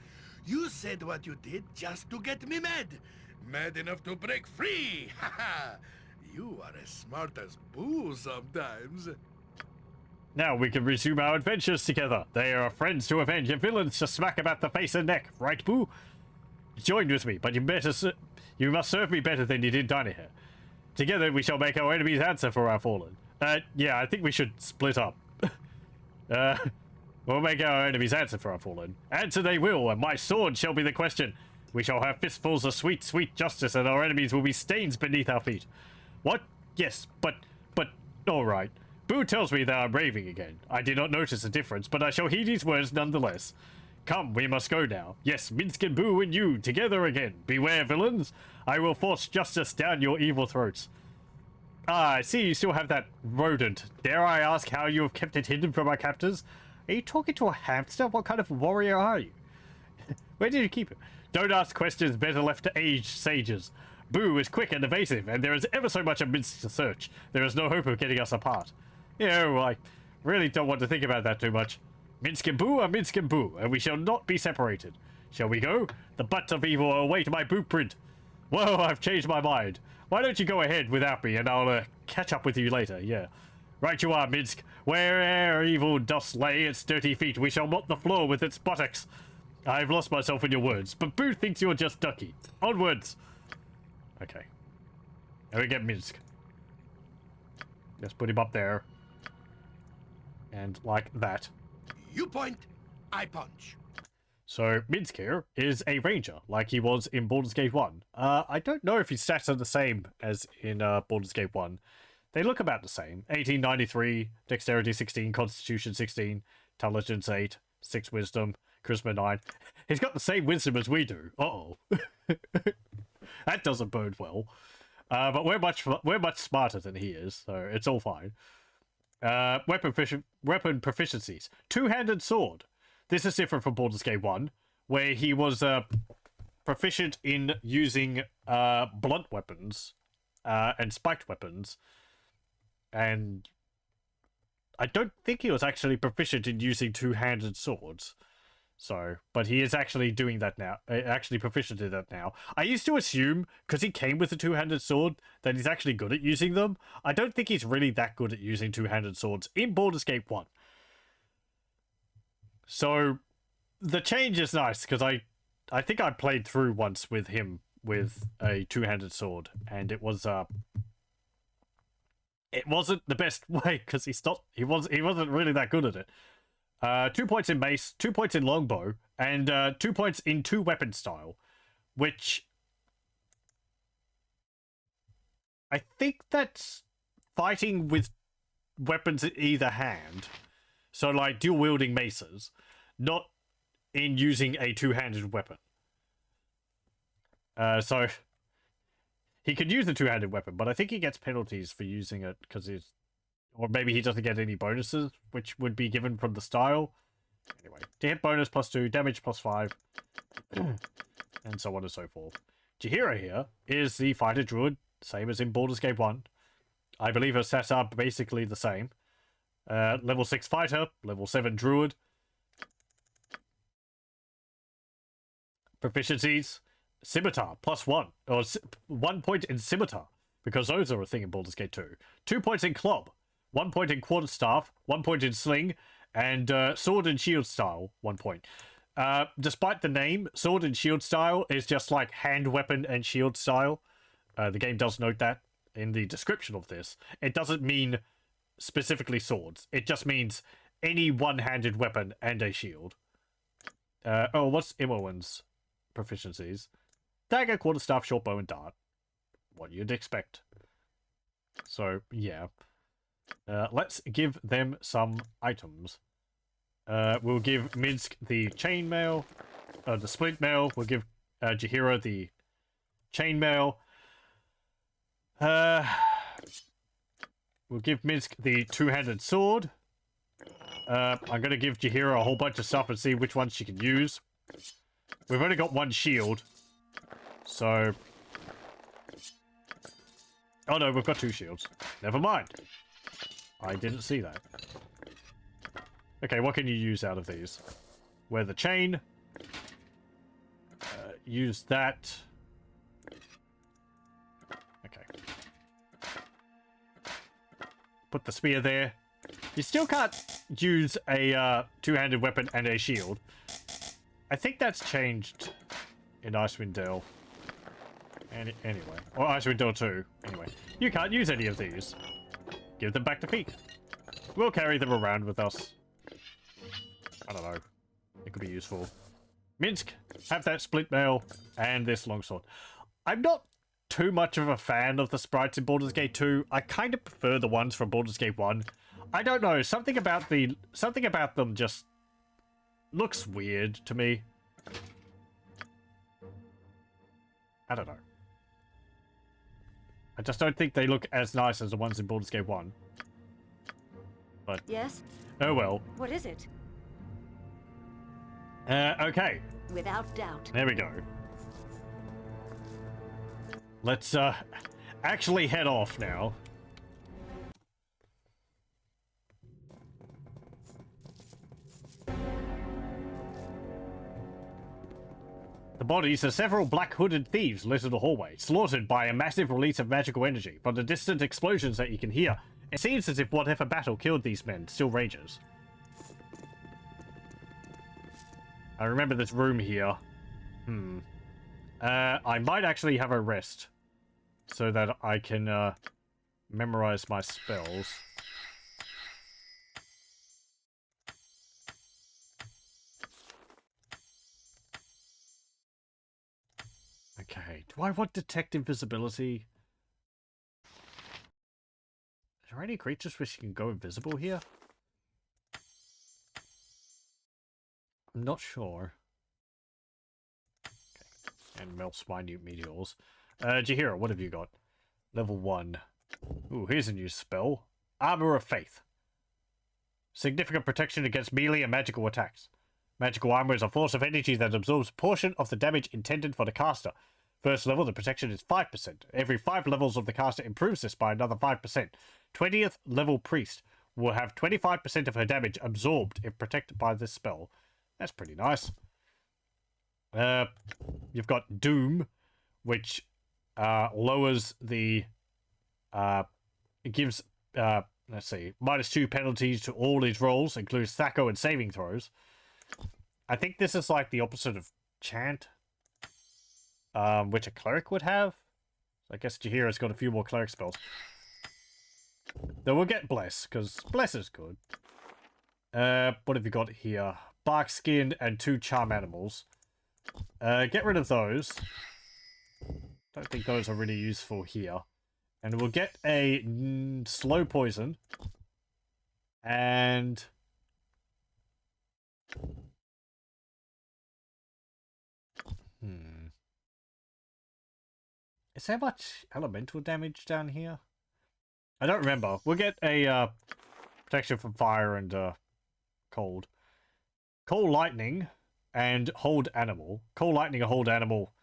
You said what you did just to get me mad. Mad enough to break free. Haha. You are as smart as Boo sometimes. Now we can resume our adventures together. They are friends to avenge and villains to smack about the face and neck, right, Boo? Join with me, but you must serve me better than you did Dinaher. Together we shall make our enemies answer for our fallen. Yeah, I think we should split up. We'll make our enemies answer for our fallen. Answer they will, and my sword shall be the question. We shall have fistfuls of sweet, sweet justice, and our enemies will be stains beneath our feet. What? Yes, but, alright. Boo tells me that I'm raving again. I did not notice a difference, but I shall heed his words nonetheless. Come, we must go now. Yes, Minsk and Boo and you, together again. Beware, villains. I will force justice down your evil throats. Ah, I see you still have that rodent. Dare I ask how you have kept it hidden from our captors? Are you talking to a hamster? What kind of warrior are you? Where did you keep it? Don't ask questions better left to aged sages. Boo is quick and evasive, and there is ever so much of Minsk to search. There is no hope of getting us apart. Yeah, well, I really don't want to think about that too much. Minsk and Boo are Minsk and Boo, and we shall not be separated. Shall we go? The butts of evil await my blueprint. Whoa, I've changed my mind. Why don't you go ahead without me, and I'll catch up with you later, yeah. Right you are, Minsk. Where'er evil doth lay its dirty feet, we shall mop the floor with its buttocks. I've lost myself in your words, but Boo thinks you're just ducky. Onwards! Okay. Now we get Minsk. Let's put him up there. And like that. You point, I punch. So, Minsk here is a ranger, like he was in Baldur's Gate 1. I don't know if his stats are the same as in Baldur's Gate 1. They look about the same. 1893, Dexterity 16, Constitution 16, Intelligence 8, 6 Wisdom, Charisma 9. He's got the same wisdom as we do. Uh-oh. That doesn't bode well. But we're much smarter than he is, so it's all fine. Weapon proficiencies. Two-handed sword. This is different from Baldur's Gate 1, where he was proficient in using blunt weapons and spiked weapons. And I don't think he was actually proficient in using two-handed swords. So, but he is actually doing that now. Actually proficient in that now. I used to assume, because he came with a two-handed sword, that he's actually good at using them. I don't think he's really that good at using two-handed swords in Baldur's Gate 1. So, the change is nice, because I think I played through once with him with a two-handed sword, and it wasn't the best way, because he wasn't really that good at it. 2 points in mace, 2 points in longbow, and 2 points in two-weapon style, which I think that's fighting with weapons in either hand. So, like, dual-wielding maces, not in using a two-handed weapon. So, he could use a two-handed weapon, but I think he gets penalties for using it because he's... Or maybe he doesn't get any bonuses, which would be given from the style. Anyway, to hit bonus +2, damage +5, and so on and so forth. Jahira here is the fighter druid, same as in Baldur's Gate 1. I believe her stats are basically the same. Level 6 fighter, level 7 druid. Proficiencies, scimitar, +1, or 1 point in scimitar, because those are a thing in Baldur's Gate 2. 2 points in club. 1 point in quarterstaff, 1 point in sling, and sword and shield style, 1 point. Despite the name, sword and shield style is just like hand weapon and shield style. The game does note that in the description of this. It doesn't mean specifically swords. It just means any one-handed weapon and a shield. What's Imowen's proficiencies? Dagger, quarterstaff, short bow, and dart. What you'd expect. So, yeah. Let's give them some items. We'll give Minsk the chainmail, the splint mail. We'll give Jahira the chainmail. We'll give Minsk the two-handed sword. I'm going to give Jahira a whole bunch of stuff and see which ones she can use. We've only got one shield, so... Oh no, we've got 2 shields. Never mind. I didn't see that. Okay, what can you use out of these? Wear the chain. Use that. Okay. Put the spear there. You still can't use a two-handed weapon and a shield. I think that's changed in Icewind Dale. Anyway. Or Icewind Dale 2. Anyway. You can't use any of these. Give them back to Peak. We'll carry them around with us. I don't know. It could be useful. Minsk, have that split mail and this longsword. I'm not too much of a fan of the sprites in Baldur's Gate 2. I kind of prefer the ones from Baldur's Gate 1. I don't know, something about them just looks weird to me. I don't know. I just don't think they look as nice as the ones in Baldur's Gate 1. But Yes? oh well. What is it? Okay. Without doubt. There we go. Let's actually head off now. The bodies of several black-hooded thieves litter the hallway, slaughtered by a massive release of magical energy. From the distant explosions that you can hear, it seems as if whatever battle killed these men still rages. I remember this room here. I might actually have a rest so that I can memorize my spells. Okay, do I want detect invisibility? Is there any creatures which can go invisible here? I'm not sure. Okay. And melts minute meteors. Jahira, what have you got? Level 1. Ooh, here's a new spell. Armor of Faith. Significant protection against melee and magical attacks. Magical armor is a force of energy that absorbs a portion of the damage intended for the caster. First level, the protection is 5%. Every 5 levels of the caster improves this by another 5%. 20th level priest will have 25% of her damage absorbed if protected by this spell. That's pretty nice. You've got Doom, which lowers the... it gives, let's see, -2 penalties to all his rolls, includes Thaco and saving throws. I think this is like the opposite of Chant, which a cleric would have. I guess Jahira's got a few more cleric spells. Then we'll get Bless, because Bless is good. What have you got here? Bark Skin and 2 Charm Animals. Get rid of those. Don't think those are really useful here. And we'll get a Slow Poison. And... Is there much elemental damage down here? I don't remember. We'll get a protection from fire and cold. Cold Lightning and Hold Animal. Cold Lightning and Hold Animal,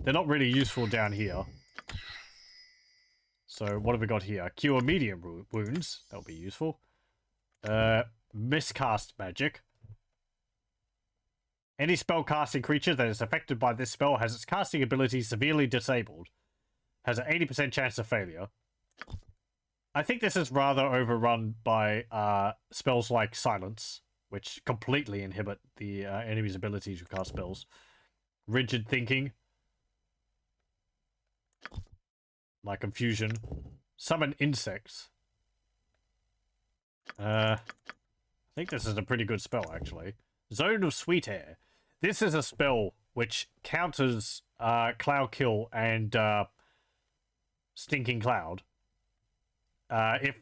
they're not really useful down here. So what have we got here? Cure medium wounds. That'll be useful. Miscast magic. Any spell-casting creature that is affected by this spell has its casting ability severely disabled. Has an 80% chance of failure. I think this is rather overrun by spells like Silence, which completely inhibit the enemy's ability to cast spells. Rigid Thinking. Like Confusion. Summon Insects. I think this is a pretty good spell, actually. Zone of Sweet Air. This is a spell which counters Cloud Kill and Stinking Cloud. If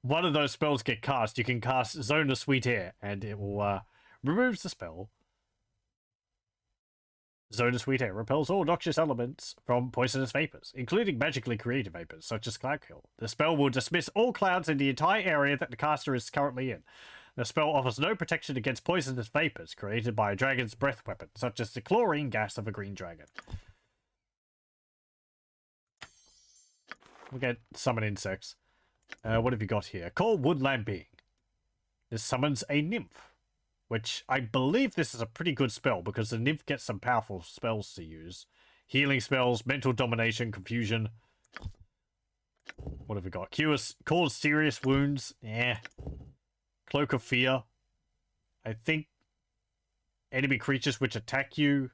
one of those spells get cast, you can cast Zone of Sweet Air, and it will removes the spell. Zone of Sweet Air repels all noxious elements from poisonous vapors, including magically created vapors, such as Cloud Kill. The spell will dismiss all clouds in the entire area that the caster is currently in. The spell offers no protection against poisonous vapors created by a dragon's breath weapon, such as the chlorine gas of a green dragon. We'll get Summon Insects. What have you got here? Call Woodland Being. This summons a nymph, which I believe this is a pretty good spell because the nymph gets some powerful spells to use. Healing spells, mental domination, confusion. What have we got? Cause serious wounds. Cloak of fear. I think enemy creatures which attack you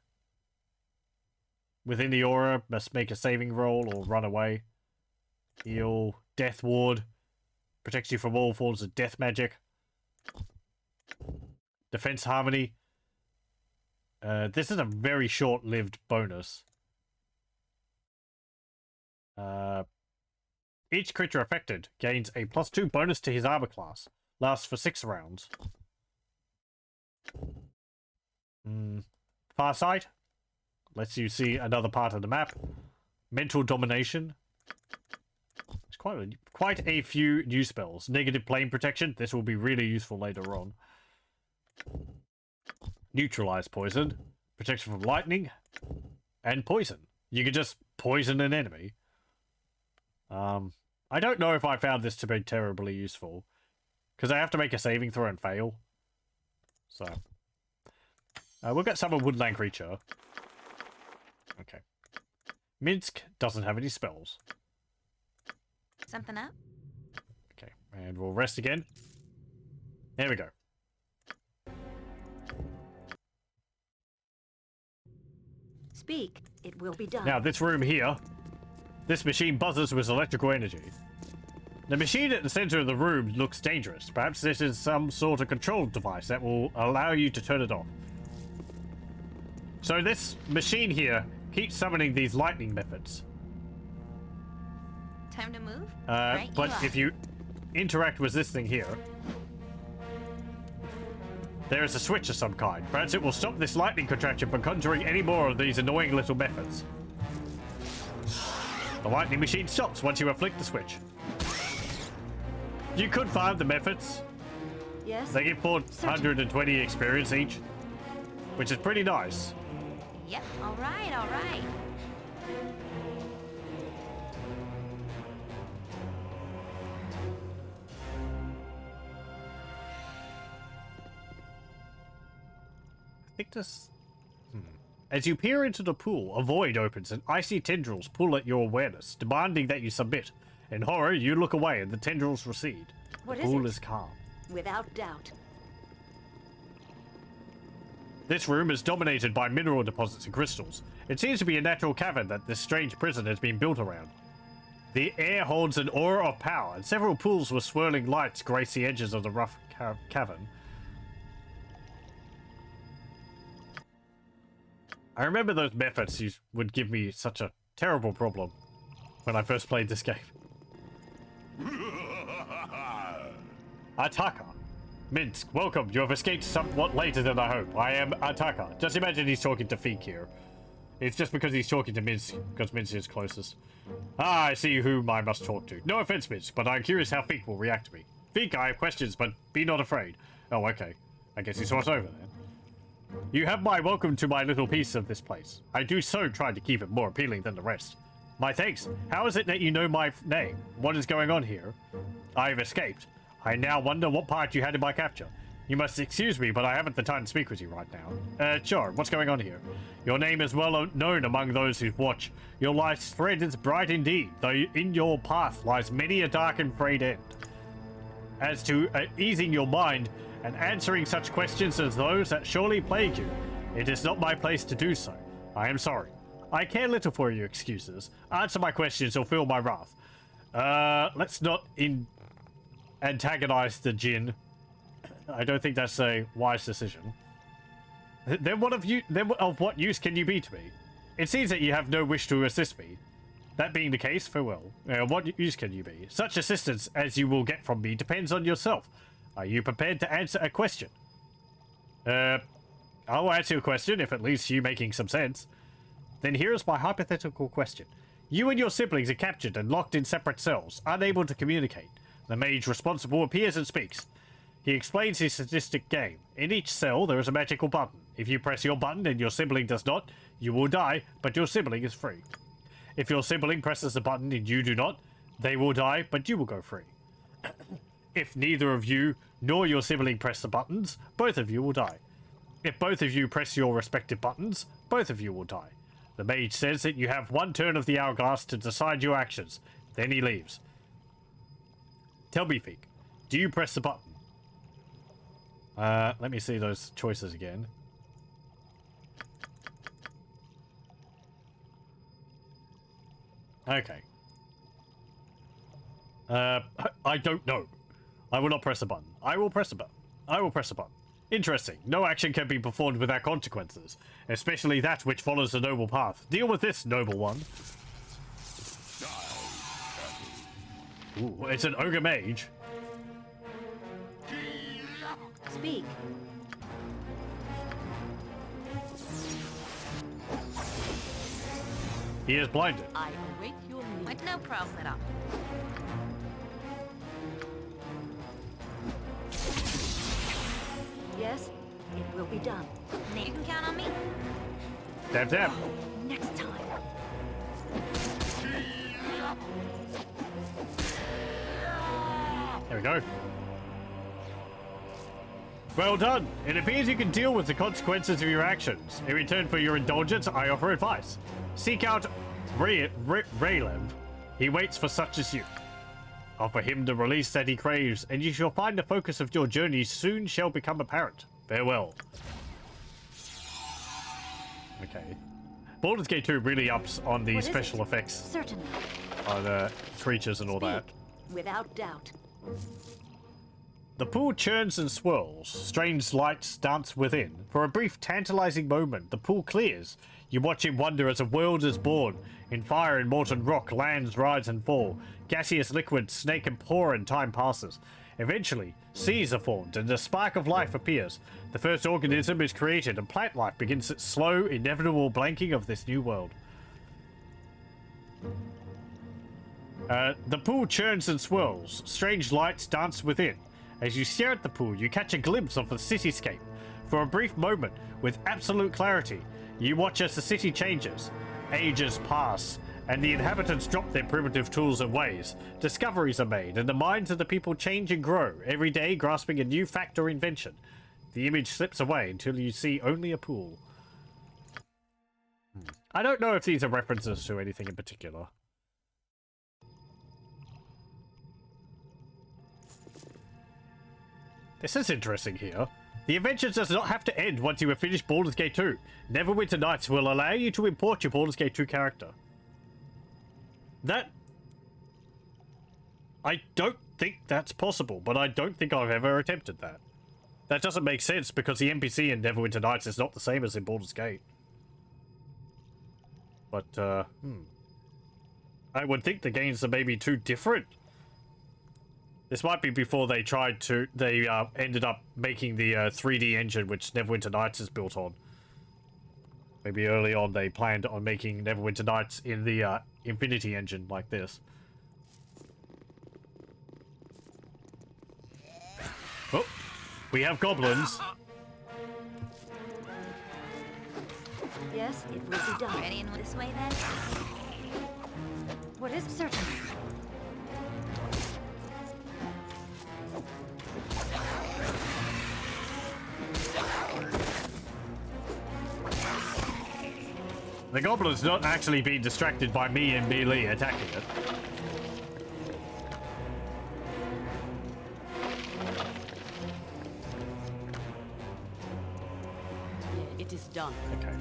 within the aura must make a saving roll or run away. Heal. Death ward. Protects you from all forms of death magic. Defense harmony. This is a very short-lived bonus. Each creature affected gains a +2 bonus to his armor class. Lasts for 6 rounds. Farsight. Lets you see another part of the map. Mental domination. There's quite a few new spells. Negative plane protection. This will be really useful later on. Neutralize poison. Protection from lightning. And poison. You can just poison an enemy. I don't know if I found this to be terribly useful. Because I have to make a saving throw and fail. So. We'll get summon woodland creature. Okay. Minsk doesn't have any spells. Something up? Okay, and we'll rest again. There we go. Speak. It will be done. Now, this room here, this machine buzzes with electrical energy. The machine at the center of the room looks dangerous. Perhaps this is some sort of control device that will allow you to turn it off. So this machine here keeps summoning these lightning methods. Time to move? But if you interact with this thing here, there is a switch of some kind. Perhaps it will stop this lightning contraction from conjuring any more of these annoying little methods. The lightning machine stops once you flick the switch. You could farm the methods. Yes. They give 420 experience each, which is pretty nice. Yep, alright, alright. I think this... As you peer into the pool, a void opens and icy tendrils pull at your awareness, demanding that you submit. In horror, you look away and the tendrils recede. What the is pool it? is calm. Without doubt. This room is dominated by mineral deposits and crystals. It seems to be a natural cavern that this strange prison has been built around. The air holds an aura of power, and several pools with swirling lights grace the edges of the rough cavern. I remember those methods would give me such a terrible problem when I first played this game. Ataka. Minsk, welcome. You have escaped somewhat later than I hope. I am Ataka. Just imagine he's talking to Feek here. It's just because he's talking to Minsk, because Minsk is closest. Ah, I see whom I must talk to. No offense, Minsk, but I'm curious how Feek will react to me. Feek, I have questions, but be not afraid. Oh, okay. I guess he's sort over then. You have my welcome to my little piece of this place. I do so try to keep it more appealing than the rest. My thanks. How is it that you know my name? What is going on here? I have escaped. I now wonder what part you had in my capture. You must excuse me, but I haven't the time to speak with you right now. Sure, what's going on here? Your name is well known among those who watch. Your life's thread is bright indeed, though in your path lies many a dark and frayed end. As to easing your mind and answering such questions as those that surely plague you, it is not my place to do so. I am sorry. I care little for your excuses. Answer my questions or feel my wrath. Let's not antagonize the Jinn. I don't think that's a wise decision. Then of what use can you be to me? It seems that you have no wish to assist me. That being the case, farewell. What use can you be? Such assistance as you will get from me depends on yourself. Are you prepared to answer a question? I'll answer your question if it leads to you making some sense. Then here is my hypothetical question. You and your siblings are captured and locked in separate cells, unable to communicate. The mage responsible appears and speaks. He explains his sadistic game. In each cell, there is a magical button. If you press your button and your sibling does not, you will die, but your sibling is free. If your sibling presses the button and you do not, they will die, but you will go free. If neither of you nor your sibling press the buttons, both of you will die. If both of you press your respective buttons, both of you will die. The mage says that you have one turn of the hourglass to decide your actions. Then he leaves. Tell me, Feek, do you press the button? Let me see those choices again. Okay. I don't know. I will not press the button. I will press the button. I will press the button. Interesting. No action can be performed without consequences, especially that which follows the noble path. Deal with this, noble one. Ooh, it's an ogre mage. Speak. He is blinded. I await your need. With no problem at all. Yes, it will be done. You can count on me. Dab dab. Next time. There we go. Well done. It appears you can deal with the consequences of your actions. In return for your indulgence, I offer advice. Seek out Raylev. He waits for such as you. Offer him the release that he craves, and you shall find the focus of your journey soon shall become apparent. Farewell. Okay. Baldur's Gate 2 really ups on the special effects Certainly. on the creatures and all that. Without doubt. The pool churns and swirls. Strange lights dance within. For a brief, tantalizing moment, the pool clears. You watch in wonder as a world is born. In fire and molten rock, lands rise and fall. Gaseous liquids snake and pour and time passes. Eventually, seas are formed and a spark of life appears. The first organism is created and plant life begins its slow, inevitable blanking of this new world. The pool churns and swirls. Strange lights dance within. As you stare at the pool, you catch a glimpse of the cityscape. For a brief moment, with absolute clarity, you watch as the city changes. Ages pass, and the inhabitants drop their primitive tools and ways. Discoveries are made, and the minds of the people change and grow, every day grasping a new fact or invention. The image slips away until you see only a pool. I don't know if these are references to anything in particular. This is interesting here. The adventure does not have to end once you have finished Baldur's Gate 2. Neverwinter Nights will allow you to import your Baldur's Gate 2 character. That... I don't think that's possible, but I don't think I've ever attempted that. That doesn't make sense because the NPC in Neverwinter Nights is not the same as in Baldur's Gate. But, I would think the games are maybe too different. This might be before they tried to... They ended up making the 3D engine, which Neverwinter Nights is built on. Maybe early on they planned on making Neverwinter Nights in the Infinity engine like this. Oh, we have goblins. Yes, it will be done. Ready in this way then? What is certain? The goblin's not actually being distracted by me and melee attacking it. It is done. Okay.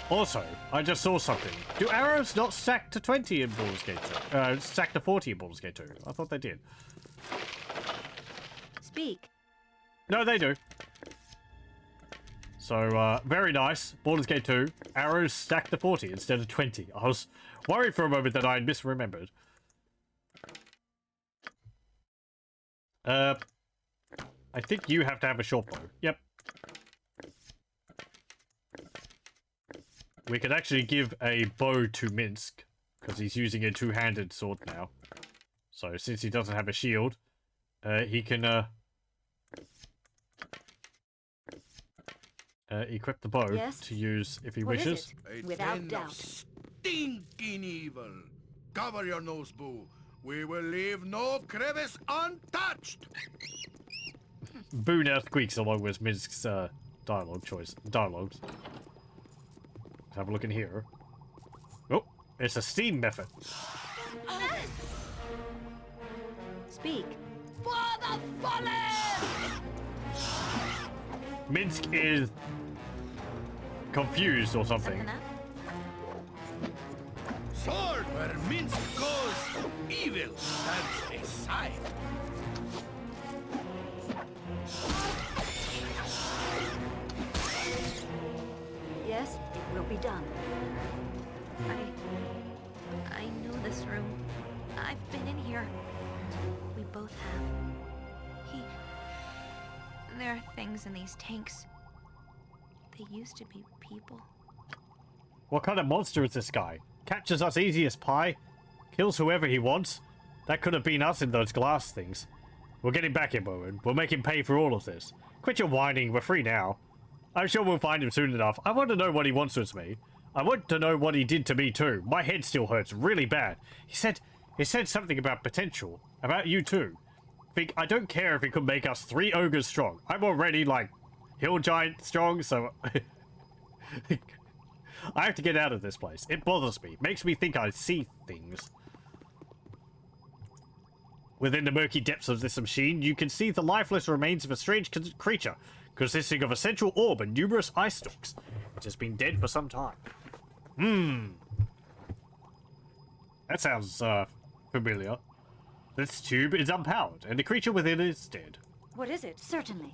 Also, I just saw something. Do arrows not stack to 20 in Baldur's Gate 2? Stack to 40 in Baldur's Gate 2? I thought they did. Speak. No, they do. So, very nice. Baldur's Gate 2. Arrows stack to 40 instead of 20. I was worried for a moment that I had misremembered. I think you have to have a short bow. Yep. We could actually give a bow to Minsc, because he's using a two-handed sword now. So, since he doesn't have a shield, he can, equip the bow to use if he wishes. Without doubt. Stinking evil. Cover your nose, boo. We will leave no crevice untouched. Boon earthquakes along with Minsc's dialogues. Let's have a look in here. Oh, it's a steam method. Speak. Speak. For the fallen! Minsk is confused or something. Something up? Sword where Minsk goes, evil stands aside. Yes, it will be done. I know this room. I've been in here. We both have. There are things in these tanks. They used to be people. What kind of monster is this guy? Captures us easy as pie? Kills whoever he wants? That could have been us in those glass things. We'll get him back in, Bowen. We'll make him pay for all of this. Quit your whining, we're free now. I'm sure we'll find him soon enough. I want to know what he wants with me. I want to know what he did to me too. My head still hurts really bad. He said something about potential. About you too. Think I don't care if it could make us 3 ogres strong. I'm already like hill giant strong, so I have to get out of this place. It bothers me. Makes me think I see things. Within the murky depths of this machine, you can see the lifeless remains of a strange creature, consisting of a central orb and numerous eye stalks. It has been dead for some time. That sounds, familiar. This tube is unpowered, and the creature within it is dead. What is it? Certainly.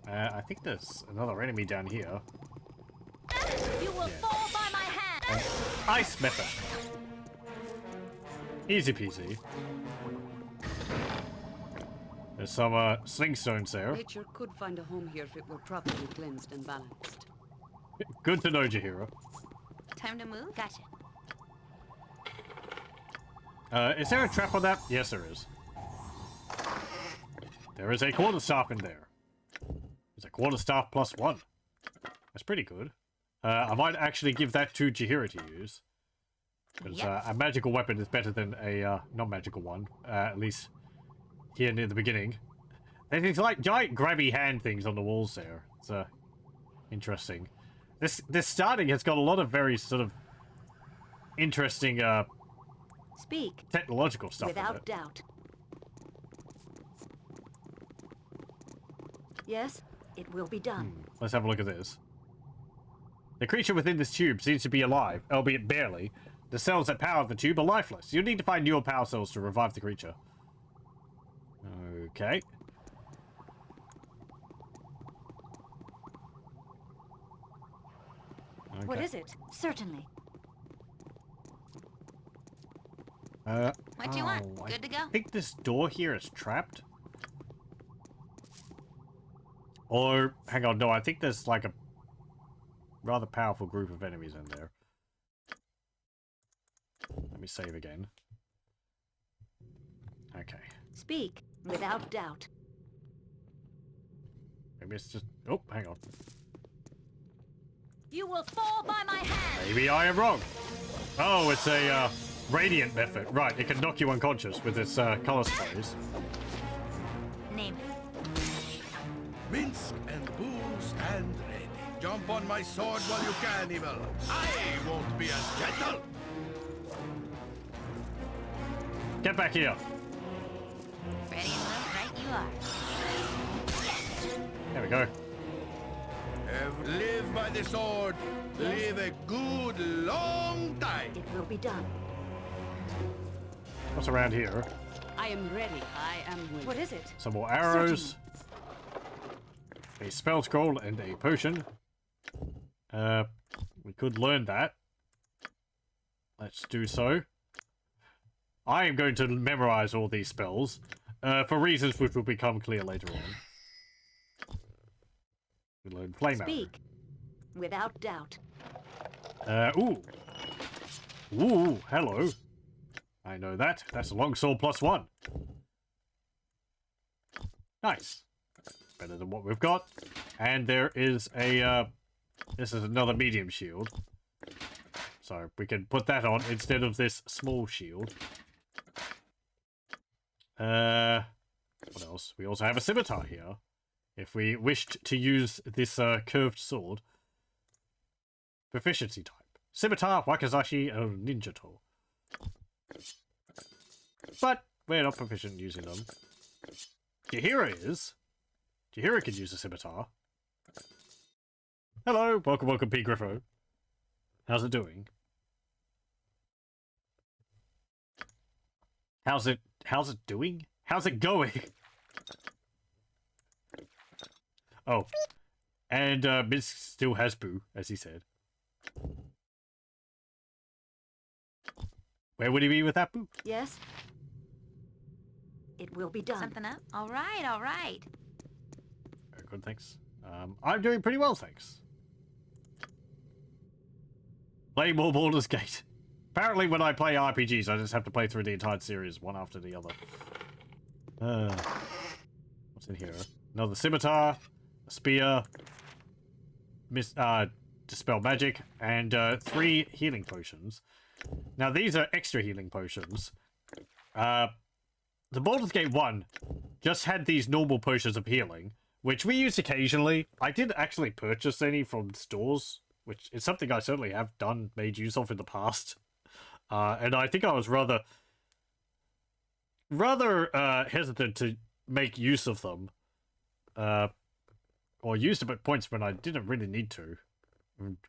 I think there's another enemy down here. You will fall by my hand! Ice method. Easy peasy. There's some sling stones there. Nature could find a home here if it were properly cleansed and balanced. Good to know, Jahira. Time to move? Gotcha. Is there a trap on that? Yes, there is. There is a quarterstaff in there. There's a quarterstaff +1. That's pretty good. I might actually give that to Jahira to use. Because a magical weapon is better than a non-magical one. At least here near the beginning. There's these like giant grabby hand things on the walls there. It's interesting. This starting has got a lot of very sort of interesting Speak. technological stuff in Without it. doubt. Yes, it will be done. Let's have a look at this. The creature within this tube seems to be alive, albeit barely. The cells that power the tube are lifeless. You'll need to find newer power cells to revive the creature. Okay. What is it? Certainly. What do you want? I Good to go? think this door here is trapped. Or, hang on, no, I think there's like a rather powerful group of enemies in there. Let me save again. Okay. Speak. Without doubt. Maybe it's just... Oh, hang on. You will fall by my hand! Maybe I am wrong. Oh, it's a radiant method. Right, it can knock you unconscious with its color sprays. Name it. Minsk and Boo stand ready. Jump on my sword while you can, evil. I won't be as gentle. Get back here. Ready and move, right you are. There we go. Live by the sword. Live a good long time. It will be done. What's around here? I am ready. I am willing. What is it? Some more arrows. A spell scroll and a potion. We could learn that. Let's do so. I am going to memorize all these spells, for reasons which will become clear later on. We learn flame arrow. Speak. Without doubt. Ooh. Ooh, hello. I know that. That's a longsword +1. Nice. Better than what we've got. And there is a, this is another medium shield. So we can put that on instead of this small shield. What else? We also have a scimitar here. If we wished to use this curved sword. Proficiency type. Scimitar, Wakizashi, and Ninjato. But we're not proficient using them. Jahira is. Jahira can use a scimitar. Hello, welcome, P. Griffo. How's it doing? How's it doing? How's it going? Oh. And, Miss still has Boo, as he said. Where would he be with that Boo? Yes? It will be done. Something up? All right. Very good, thanks. I'm doing pretty well, thanks. Play more Baldur's Gate. Apparently, when I play RPGs, I just have to play through the entire series, one after the other. What's in here? Another scimitar, a spear, dispel magic, and 3 healing potions. Now, these are extra healing potions. The Baldur's Gate 1 just had these normal potions of healing, which we use occasionally. I didn't actually purchase any from stores, which is something I certainly have made use of in the past. And I think I was rather hesitant to make use of them. Or used them at points when I didn't really need to.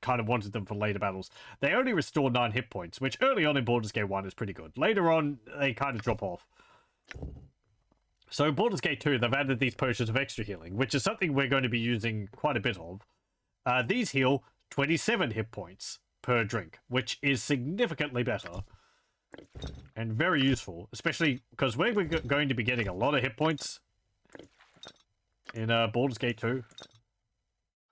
Kind of wanted them for later battles. They only restore 9 hit points, which early on in Baldur's Gate 1 is pretty good. Later on, they kind of drop off. So Baldur's Gate 2, they've added these potions of extra healing, which is something we're going to be using quite a bit of. These heal 27 hit points per drink, which is significantly better. And very useful, especially because we're going to be getting a lot of hit points in Baldur's Gate 2.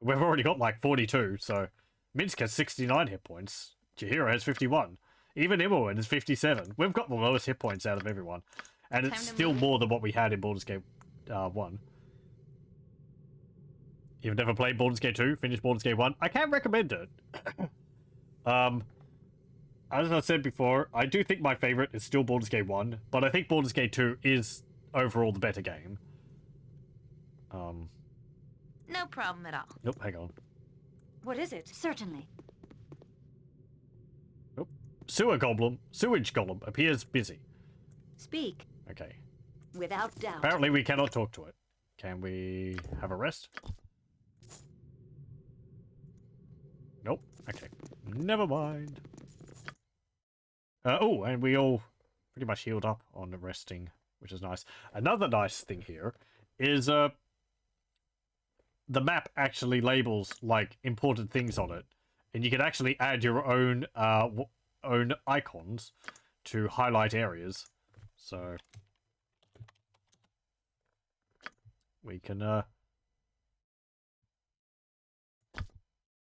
We've already got like 42, so Minsk has 69 hit points. Jahira has 51. Even Imoen is 57. We've got the lowest hit points out of everyone. And it's still more than what we had in Baldur's Gate 1. You've never played Baldur's Gate 2? Finished Baldur's Gate 1? I can recommend it. As I said before, I do think my favorite is still Baldur's Gate 1, but I think Baldur's Gate 2 is overall the better game. No problem at all. Nope, hang on. What is it? Certainly. Nope. Sewage Golem appears busy. Speak. Okay. Without doubt. Apparently we cannot talk to it. Can we have a rest? Nope. Okay. Never mind. Oh, and we all pretty much healed up on the resting, which is nice. Another nice thing here is the map actually labels like important things on it, and you can actually add your own own icons to highlight areas. So we can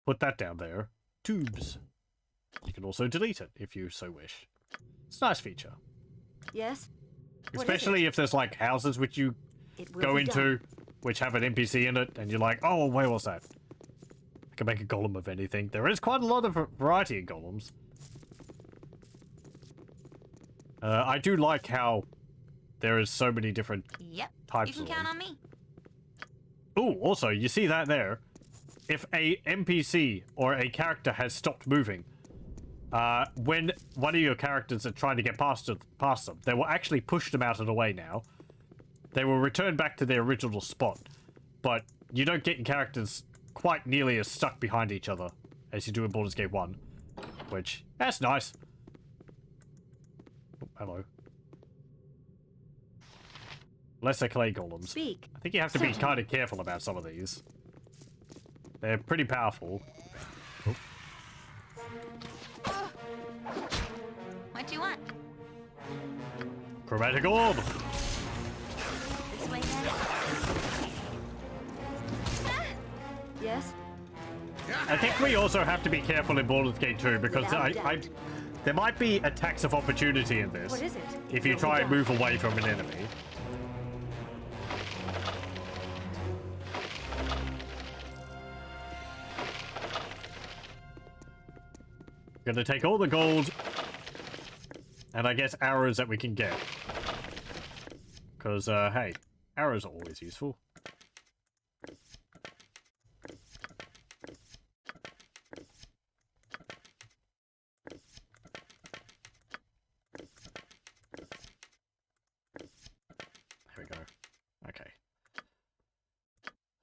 put that down there. Tubes. You can also delete it if you so wish. It's a nice feature. Yes? Especially if there's like houses which you go into which have an NPC in it and you're like, oh, where was that? I can make a golem of anything. There is quite a lot of variety in golems. I do like how there is so many different types of them. You can count on me. Oh, also, you see that there? If a NPC or a character has stopped moving, when one of your characters are trying to get past them, they will actually push them out of the way now. They will return back to their original spot, but you don't get your characters quite nearly as stuck behind each other as you do in Baldur's Gate 1, which, that's nice. Oh, hello. Lesser clay golems. Speak. I think you have to be kind of careful about some of these. They're pretty powerful. Oh. What do you want? Chromatic orb! This way, then? Yes? I think we also have to be careful in Baldur's Gate 2 because there might be attacks of opportunity in this. What is it? If you try and move away from an enemy. Gonna take all the gold and I guess arrows that we can get. Because, hey, arrows are always useful.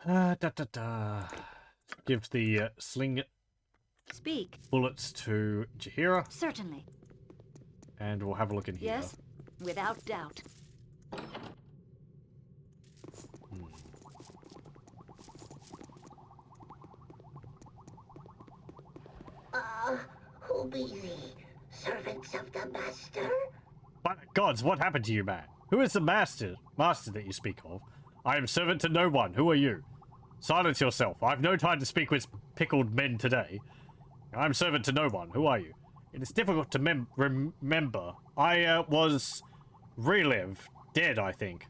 Da, da, da. Give the sling Speak. bullets to Jahira, Certainly. and we'll have a look in here. Yes, without doubt. Who be thee? Servants of the Master? But gods, what happened to you, man? Who is the master that you speak of? I am servant to no one. Who are you? Silence yourself. I've no time to speak with pickled men today. I'm servant to no one. Who are you? It is difficult to remember. I was dead, I think.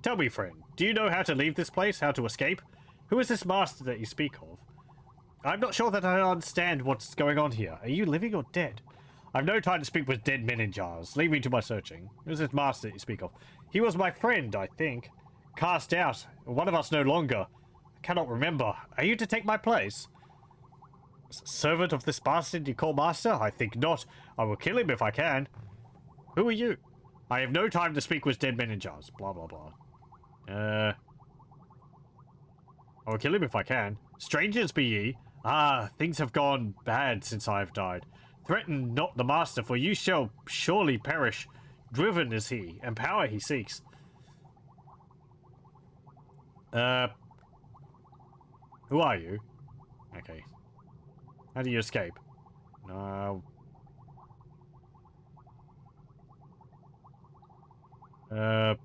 Tell me, friend, do you know how to leave this place? How to escape? Who is this master that you speak of? I'm not sure that I understand what's going on here. Are you living or dead? I've no time to speak with dead men in jars. Leave me to my searching. Who's this master that you speak of? He was my friend, I think. Cast out. One of us no longer. I cannot remember. Are you to take my place? Servant of this bastard you call master? I think not. I will kill him if I can. Who are you? I have no time to speak with dead men in jars. Blah, blah, blah. I will kill him if I can. Strangers be ye. Ah, things have gone bad since I have died. Threaten not the master, for you shall surely perish. Driven is he, and power he seeks. Who are you? Okay. How do you escape? No. Why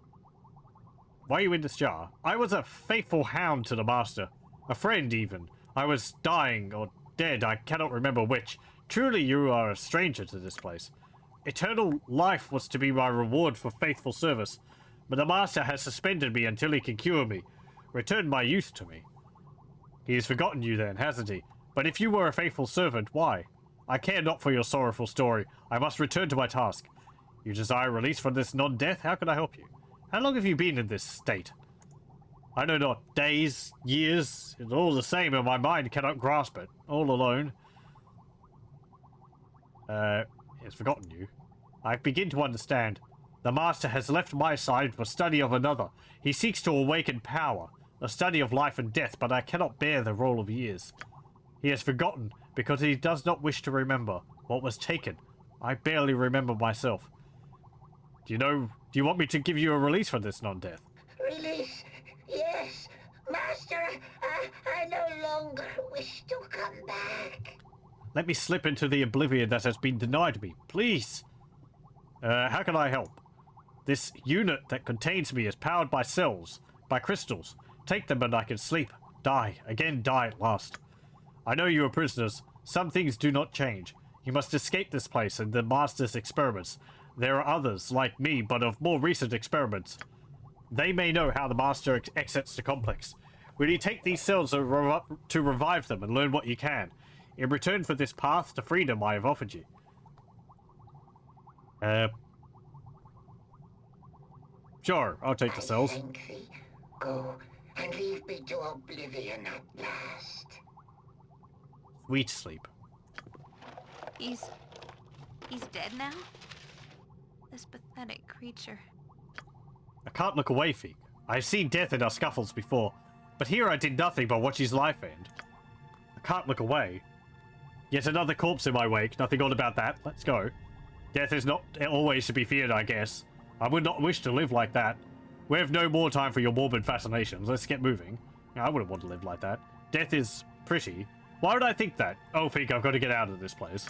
are you in this jar? I was a faithful hound to the master. A friend, even. I was dying, or dead, I cannot remember which. Truly you are a stranger to this place. Eternal life was to be my reward for faithful service, but the master has suspended me until he can cure me. Return my youth to me. He has forgotten you then, hasn't he? But if you were a faithful servant, why? I care not for your sorrowful story. I must return to my task. You desire release from this non-death? How can I help you? How long have you been in this state? I know not. Days, years, it's all the same, and my mind cannot grasp it. All alone. He has forgotten you. I begin to understand. The master has left my side for study of another. He seeks to awaken power, a study of life and death, but I cannot bear the roll of years. He has forgotten because he does not wish to remember what was taken. I barely remember myself. Do you want me to give you a release from this non-death? Release? Yes. Master, I no longer wish to come back. Let me slip into the oblivion that has been denied me, please. How can I help? This unit that contains me is powered by cells, by crystals. Take them and I can sleep, die, again die at last. I know you are prisoners. Some things do not change. You must escape this place and the Master's experiments. There are others, like me, but of more recent experiments. They may know how the Master exits the complex. Will you take these cells to revive them and learn what you can? In return for this path to freedom I have offered you. Sure, I'll take the cells. Thank thee. Go and leave me to oblivion at last. Sweet sleep. He's dead now? This pathetic creature. I can't look away, Feek. I've seen death in our scuffles before, but here I did nothing but watch his life end. I can't look away. Yet another corpse in my wake, nothing odd about that. Let's go. Death is not always to be feared, I guess. I would not wish to live like that. We have no more time for your morbid fascinations. Let's get moving. I wouldn't want to live like that. Death is pretty. Why would I think that? Oh, Feek, I've got to get out of this place.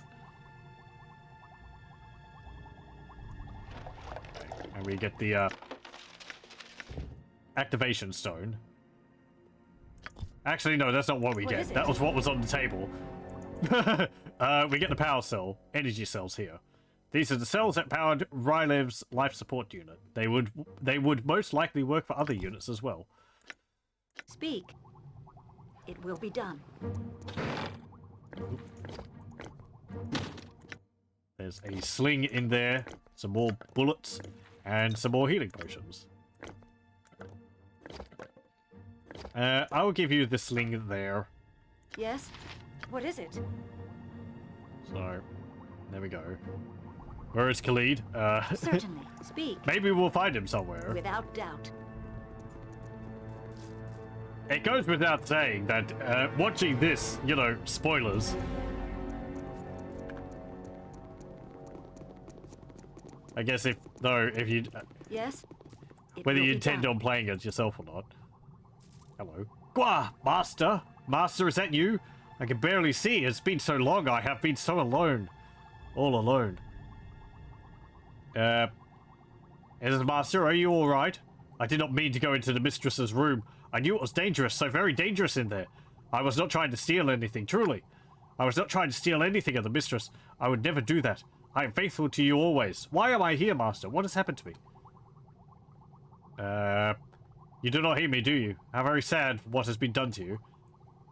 And we get the, activation stone. Actually, no, that's not what we get. That was what was on the table. We get the power cell, energy cells here. These are the cells that powered Rylev's life support unit. They would most likely work for other units as well. Speak. It will be done. There's a sling in there, some more bullets, and some more healing potions. I will give you the sling there. Yes? What is it? So, there we go. Where is Khalid? Certainly. Speak. Maybe we'll find him somewhere. Without doubt. It goes without saying that watching this, you know, spoilers. I guess if you Yes? whether you intend on playing it yourself or not. Hello. Gwa, Master! Master, is that you? I can barely see. It's been so long. I have been so alone. All alone. Is Master, are you alright? I did not mean to go into the mistress's room. I knew it was dangerous, so very dangerous in there. I was not trying to steal anything, truly. I was not trying to steal anything of the mistress. I would never do that. I am faithful to you always. Why am I here, Master? What has happened to me? You do not hear me, do you? How very sad what has been done to you.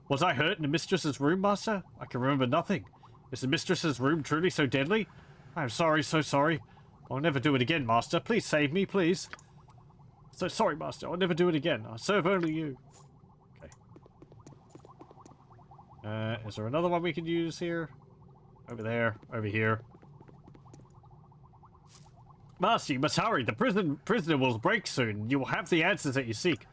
Was I hurt in the mistress's room, Master? I can remember nothing. Is the mistress's room truly so deadly? I am sorry, so sorry. I'll never do it again, Master. Please save me, please. So sorry, Master. I'll never do it again. I serve only you. Okay. Is there another one we can use here? Over there. Over here. Master, you must hurry. The prisoner will break soon. You will have the answers that you seek.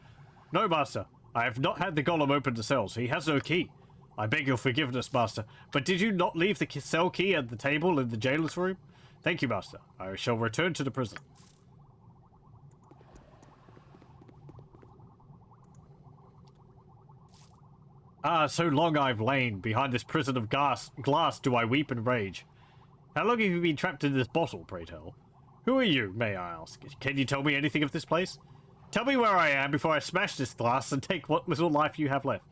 No, Master. I have not had the golem open the cells. He has no key. I beg your forgiveness, Master. But did you not leave the cell key at the table in the jailer's room? Thank you, Master. I shall return to the prison. Ah, so long I've lain. Behind this prison of glass do I weep and rage. How long have you been trapped in this bottle, pray tell? Who are you, may I ask? Can you tell me anything of this place? Tell me where I am before I smash this glass and take what little life you have left.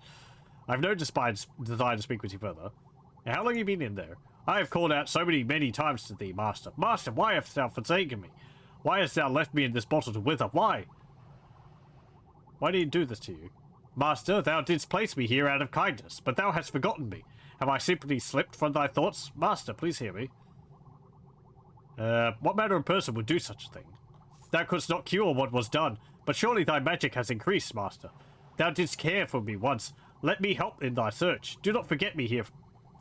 I've no desire to speak with you further. Now, how long have you been in there? I have called out so many times to thee, Master. Master, why hast thou forsaken me? Why hast thou left me in this bottle to wither? Why? Why did he do this to you? Master, thou didst place me here out of kindness, but thou hast forgotten me. Have I simply slipped from thy thoughts? Master, please hear me. What manner of person would do such a thing? Thou couldst not cure what was done, but surely thy magic has increased, Master. Thou didst care for me once. Let me help in thy search. Do not forget me here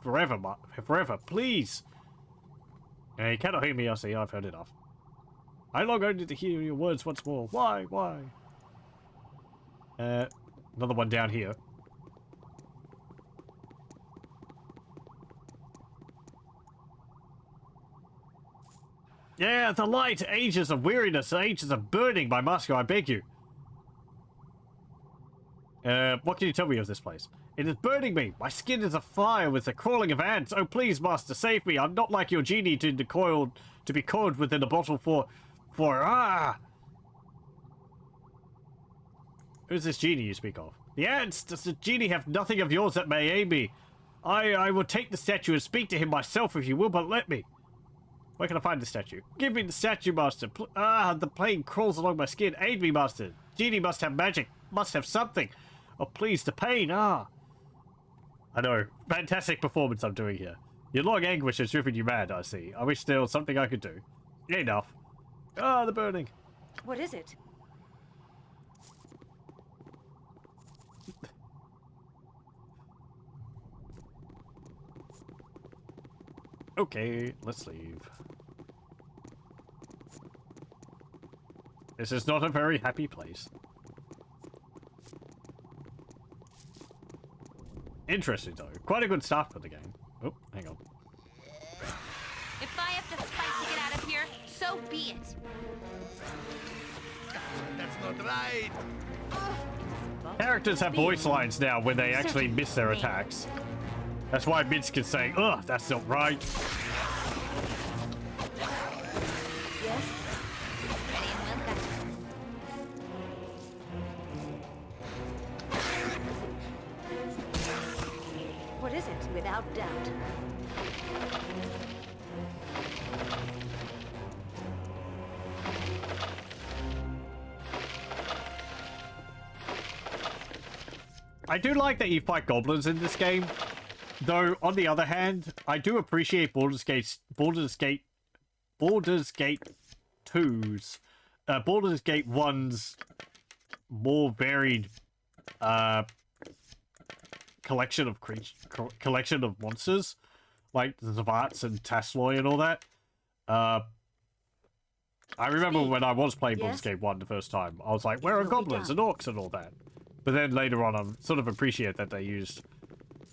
forever, forever, please. You cannot hear me, I see. I've heard enough. I long only to hear your words once more. Why? Another one down here. Yeah, the light! Ages of weariness, ages of burning, my master, I beg you. What can you tell me of this place? It is burning me! My skin is afire with the crawling of ants! Oh, please, master, save me! I'm not like your genie to be coiled within a bottle for... Who's this genie you speak of? The ants! Does the genie have nothing of yours that may aid me? I will take the statue and speak to him myself if you will but let me. Where can I find the statue? Give me the statue, master. The pain crawls along my skin. Aid me, master. Genie must have magic. Must have something. Oh, please, the pain. I know. Fantastic performance I'm doing here. Your long anguish has driven you mad, I see. I wish there was something I could do. Enough. The burning. What is it? Okay, let's leave. This is not a very happy place. Interesting, though. Quite a good start for the game. Oh, hang on. If I have to fight to get out of here, so be it. That's not right. Characters have voice lines now when they actually miss their attacks. That's why Minsk is saying, ugh, that's not right. Yes? Ready and well, What is it? Without doubt. I do like that you fight goblins in this game. Though, on the other hand, I do appreciate Baldur's Gate 2's, Baldur's Gate 1's more varied, collection of monsters, like the Zavats and Tasloy and all that. I remember when I was playing Baldur's Gate 1 the first time, I was like, where are goblins and orcs and all that? But then later on, I sort of appreciate that they used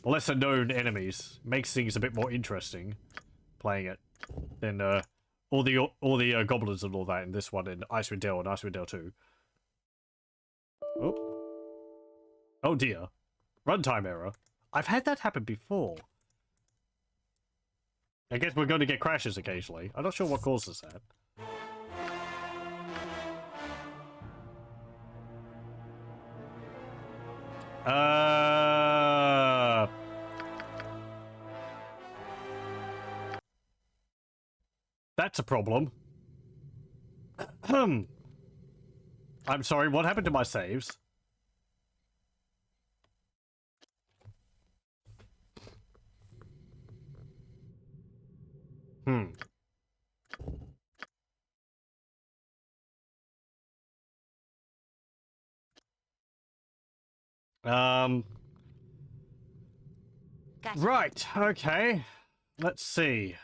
lesser known enemies. Makes things a bit more interesting playing it than all the goblins and all that in this one in Icewind Dale and Icewind Dale 2. Oh dear. Runtime error. I've had that happen before. I guess we're going to get crashes occasionally. I'm not sure what causes that. That's a problem. I'm sorry, what happened to my saves? Gotcha. Right, okay. Let's see.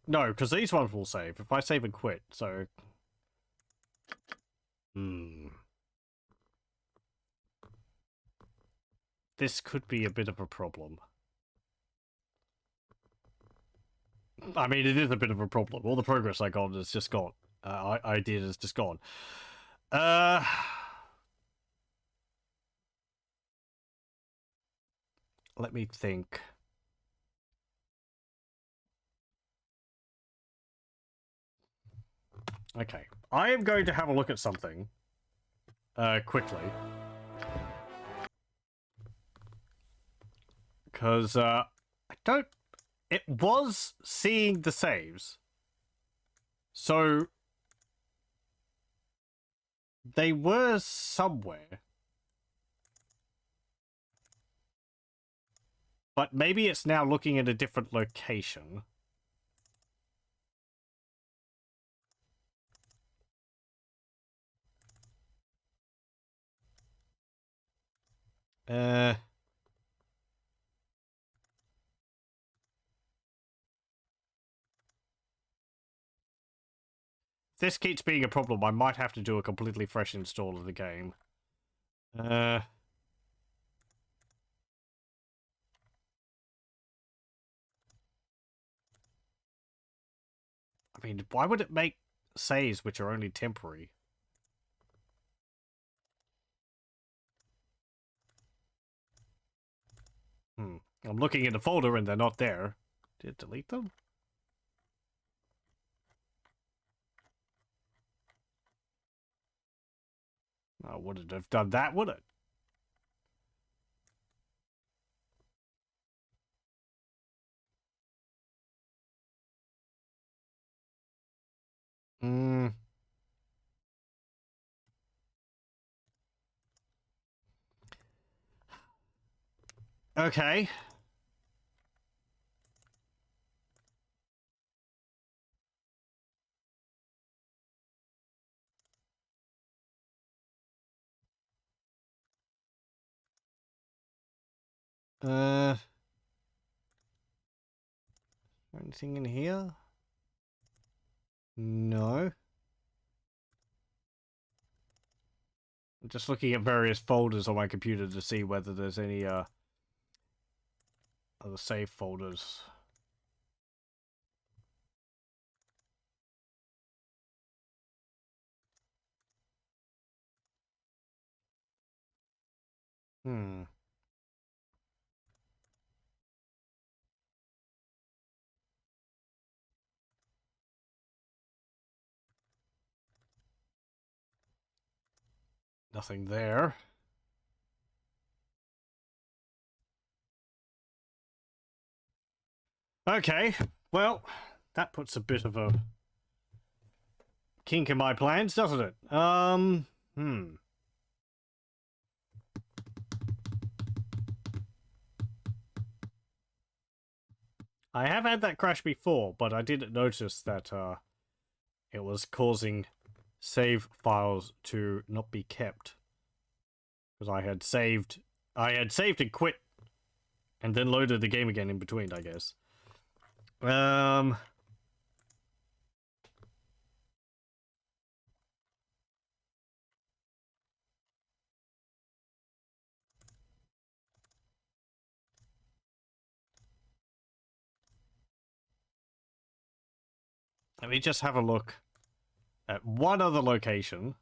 No, because these ones will save. If I save and quit, so... This could be a bit of a problem. I mean, it is a bit of a problem. All the progress I got is just gone. I did is just gone. Let me think. Okay. I am going to have a look at something. Quickly. Because, I don't... It was seeing the saves. So... They were somewhere. But maybe it's now looking at a different location. If this keeps being a problem, I might have to do a completely fresh install of the game. I mean, why would it make saves which are only temporary? I'm looking in the folder and they're not there. Did it delete them? I wouldn't have done that, would it? Okay. Anything in here? No. I'm just looking at various folders on my computer to see whether there's any other save folders. Nothing there. Okay, well, that puts a bit of a kink in my plans, doesn't it? I have had that crash before, but I didn't notice that it was causing save files to not be kept. Because I had saved and quit, and then loaded the game again in between, I guess. Let me just have a look at one other location.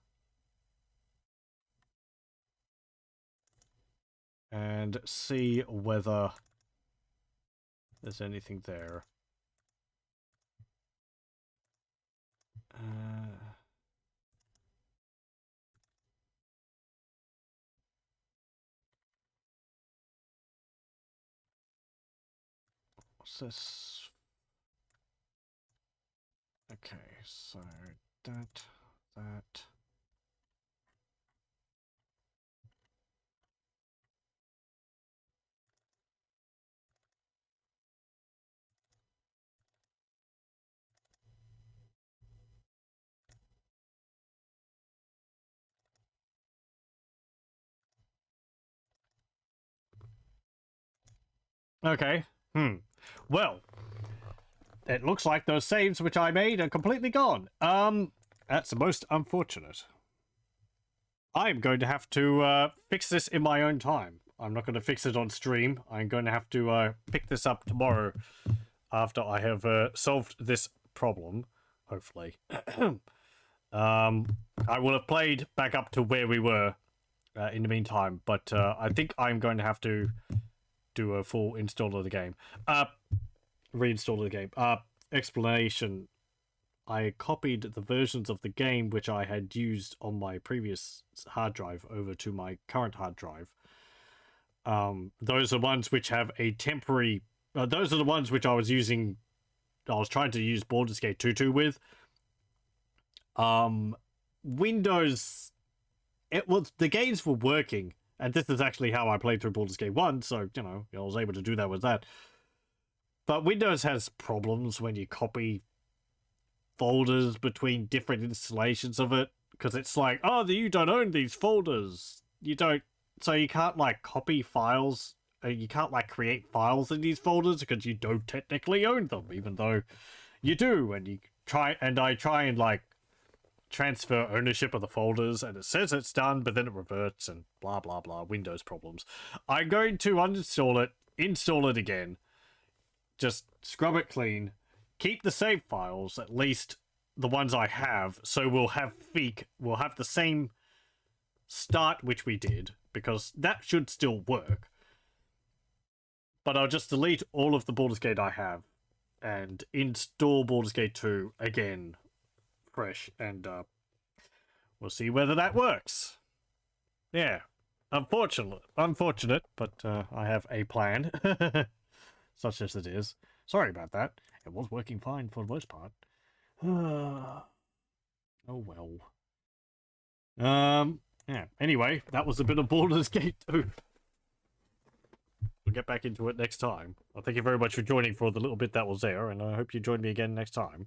And see whether there's anything there. What's this? Okay, so that. Okay. Well, it looks like those saves which I made are completely gone. That's most unfortunate. I'm going to have to fix this in my own time. I'm not going to fix it on stream. I'm going to have to pick this up tomorrow after I have solved this problem, hopefully. I will have played back up to where we were in the meantime, but I think I'm going to have to do a full install of the game. Reinstall of the game. Explanation. I copied the versions of the game which I had used on my previous hard drive over to my current hard drive. Those are ones which have a temporary... those are the ones which I was using... I was trying to use Baldur's Gate 2.2 with. Windows... the games were working, and this is actually how I played through Baldur's Gate 1, so, you know, I was able to do that with that. But Windows has problems when you copy folders between different installations of it, because it's like, oh, you don't own these folders. You don't... So you can't, like, copy files. You can't, like, create files in these folders because you don't technically own them, even though you do. And I try and, like, transfer ownership of the folders, and it says it's done, but then it reverts, and blah, blah, blah. Windows problems. I'm going to uninstall it, install it again, just scrub it clean, keep the save files, at least the ones I have, so we'll have the same start which we did, because that should still work. But I'll just delete all of the Baldur's Gate I have, and install Baldur's Gate 2 again, fresh, and we'll see whether that works. Yeah, unfortunate, but I have a plan, such as it is. Sorry about that. It was working fine for the most part. Oh well. Yeah. Anyway, that was a bit of Baldur's Gate 2. We'll get back into it next time. Well, thank you very much for joining for the little bit that was there, and I hope you join me again next time.